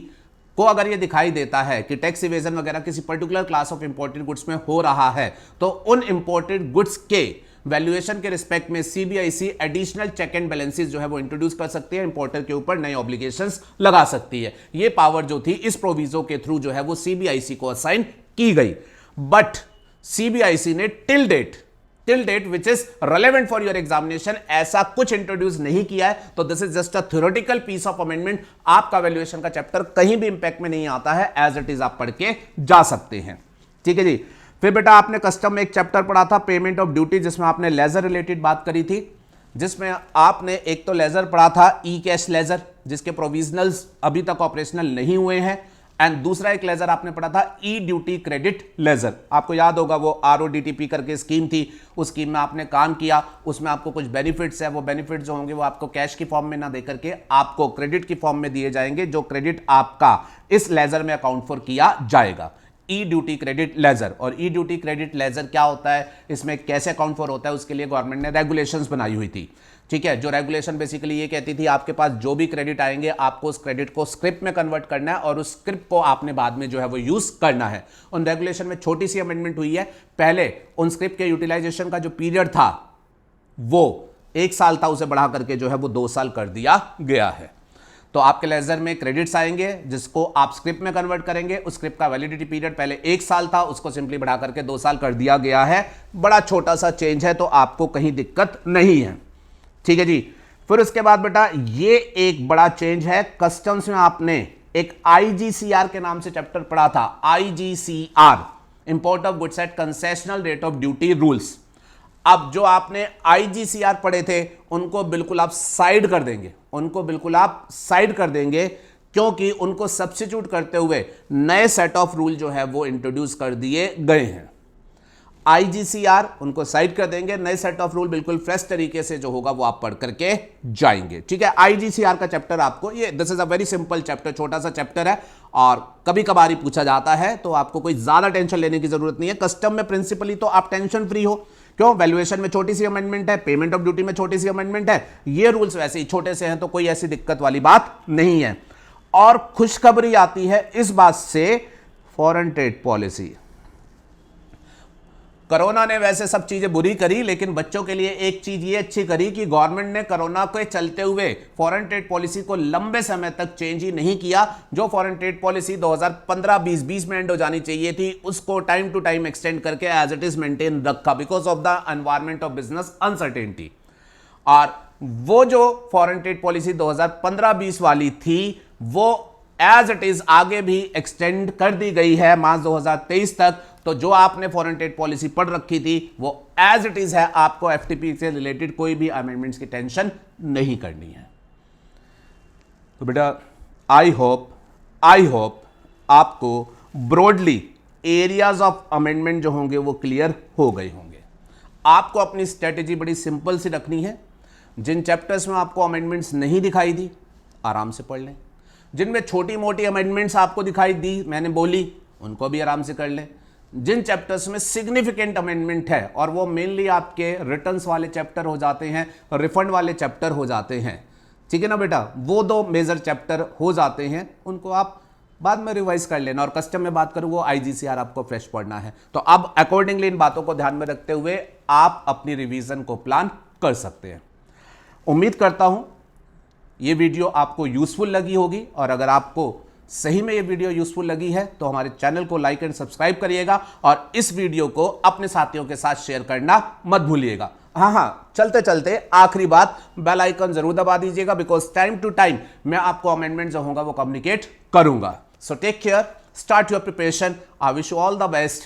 को अगर ये दिखाई देता है कि टैक्स इवेजन वगैरह किसी particular class of imported goods में हो रहा है, तो उन इंपोर्टेड गुड्स के वैल्यूएशन के रिस्पेक्ट में CBIC additional check and balances जो है वो इंट्रोड्यूस कर सकती है, इंपोर्टर के ऊपर नए ऑब्लिगेशंस लगा सकती है। ये पावर जो थी इस प्रोविजो के थ्रू जो है वो सीबीआईसी को असाइन की गई। बट सीबीआईसी ने till date which is relevant for your examination ऐसा कुछ इंट्रोड्यूस नहीं किया है। तो this is just a theoretical piece of amendment. आपका वैल्यूएशन का चैप्टर कहीं भी इंपैक्ट में नहीं आता है, एज इट इज आप पढ़ के जा सकते हैं। ठीक है जी। फिर बेटा आपने कस्टम में एक चैप्टर पढ़ा था पेमेंट ऑफ ड्यूटी, जिसमें आपने लेजर रिलेटेड बात करी थी, जिसमें आपने एक तो लेजर पढ़ा था ई कैश लेजर, जिसके प्रोविजनल्स अभी तक ऑपरेशनल नहीं हुए हैं, एंड दूसरा एक लेजर आपने पढ़ा था ई ड्यूटी क्रेडिट लेजर। आपको याद होगा वो RODTP करके स्कीम थी, उस स्कीम में आपने काम किया, उसमें आपको कुछ बेनिफिट्स है, वो बेनिफिट्स जो होंगे वो आपको कैश की फॉर्म में ना देकर के आपको क्रेडिट की फॉर्म में दिए जाएंगे, जो क्रेडिट आपका इस लेजर में अकाउंट फॉर किया जाएगा, ई ड्यूटी क्रेडिट लेजर। और ई ड्यूटी क्रेडिट लेजर क्या होता है, इसमें कैसे अकाउंट फॉर होता है, उसके लिए गवर्नमेंट ने रेगुलेशंस बनाई हुई थी। ठीक है, जो रेगुलेशन बेसिकली ये कहती थी आपके पास जो भी क्रेडिट आएंगे आपको उस क्रेडिट को स्क्रिप्ट में कन्वर्ट करना है और उस स्क्रिप्ट को आपने बाद में जो है वो यूज करना है। उन रेगुलेशन में छोटी सी अमेंडमेंट हुई है। पहले उन स्क्रिप्ट के यूटिलाइजेशन का जो पीरियड था वो 1 साल था, उसे बढ़ा करके जो है वो 2 साल कर दिया गया है। तो आपके लेजर में क्रेडिट्स आएंगे जिसको आप स्क्रिप्ट में कन्वर्ट करेंगे, उस स्क्रिप्ट का वैलिडिटी पीरियड पहले 1 साल था, उसको सिंपली बढ़ा करके 2 साल कर दिया गया है। बड़ा छोटा सा चेंज है, तो आपको कहीं दिक्कत नहीं है। ठीक है जी। फिर उसके बाद बेटा ये एक बड़ा चेंज है, कस्टम्स में आपने एक IGCR के नाम से चैप्टर पढ़ा था, IGCR, import of goods at concessional rate of duty rules. अब जो आपने IGCR पढ़े थे उनको बिल्कुल आप साइड कर देंगे, क्योंकि उनको सब्स्टिट्यूट करते हुए नए सेट ऑफ रूल जो है वो इंट्रोड्यूस कर दिए गए हैं। IGCR उनको साइड कर देंगे, नए सेट ऑफ रूल बिल्कुल फ्रेश तरीके से जो होगा वो आप पढ़ करके जाएंगे। ठीक है, IGCR का चैप्टर आपको ये this is a very simple chapter, छोटा सा चैप्टर है और कभी कभार ही पूछा जाता है, तो आपको कोई ज्यादा टेंशन लेने की जरूरत नहीं है। कस्टम में प्रिंसिपली तो आप टेंशन फ्री हो, क्यों, वैल्यूएशन में छोटी सी अमेंडमेंट है, पेमेंट ऑफ ड्यूटी में छोटी सी अमेंडमेंट है, ये रूल्स वैसे ही छोटे से हैं, तो कोई ऐसी दिक्कत वाली बात नहीं है। और खुशखबरी आती है इस बात से, फॉरेन ट्रेड पॉलिसी। कोरोना ने वैसे सब चीजें बुरी करी, लेकिन बच्चों के लिए एक चीज ये अच्छी करी कि गवर्नमेंट ने कोरोना के चलते हुए फॉरेन ट्रेड पॉलिसी को लंबे समय तक चेंज ही नहीं किया। जो फॉरेन ट्रेड पॉलिसी 2015-20 में एंड हो जानी चाहिए थी, उसको टाइम टू टाइम एक्सटेंड करके एज इट इज मेंटेन रखा, because of the environment of business uncertainty. और वो जो फॉरेन ट्रेड पॉलिसी 2015-20 वाली थी वो एज इट इज आगे भी एक्सटेंड कर दी गई है मार्च 2023 तक। तो जो आपने फॉरेन ट्रेड पॉलिसी पढ़ रखी थी वो एज इट इज है, आपको FTP से रिलेटेड कोई भी अमेंडमेंट्स की टेंशन नहीं करनी है। तो बेटा आई होप आपको ब्रॉडली एरियाज ऑफ अमेंडमेंट जो होंगे वो क्लियर हो गए होंगे। आपको अपनी स्ट्रेटेजी बड़ी सिंपल सी रखनी है। जिन चैप्टर्स में आपको अमेंडमेंट्स नहीं दिखाई दी आराम से पढ़ लें, जिनमें छोटी मोटी अमेंडमेंट्स आपको दिखाई दी मैंने बोली उनको भी आराम से कर लें। जिन चैप्टर्स में सिग्निफिकेंट अमेंडमेंट है और वो मेनली आपके रिटर्न्स वाले चैप्टर हो जाते हैं, रिफंड वाले चैप्टर हो जाते हैं, ठीक है ना बेटा, वो 2 मेजर चैप्टर हो जाते हैं, उनको आप बाद में रिवाइज कर लेना। और कस्टम में बात करूं वो IGCR आपको फ्रेश पढ़ना है। तो अब अकॉर्डिंगली इन बातों को ध्यान में रखते हुए आप अपनी रिवीजन को प्लान कर सकते हैं। उम्मीद करता हूं ये वीडियो आपको यूजफुल लगी होगी, और अगर आपको सही में ये वीडियो यूजफुल लगी है तो हमारे चैनल को लाइक एंड सब्सक्राइब करिएगा और इस वीडियो को अपने साथियों के साथ शेयर करना मत भूलिएगा। हाँ, चलते चलते आखिरी बात, बेल आइकन जरूर दबा दीजिएगा, बिकॉज टाइम टू टाइम मैं आपको अमेंडमेंट जो होगा वो कम्युनिकेट करूंगा। So take care, start your preparation, I wish you all the best.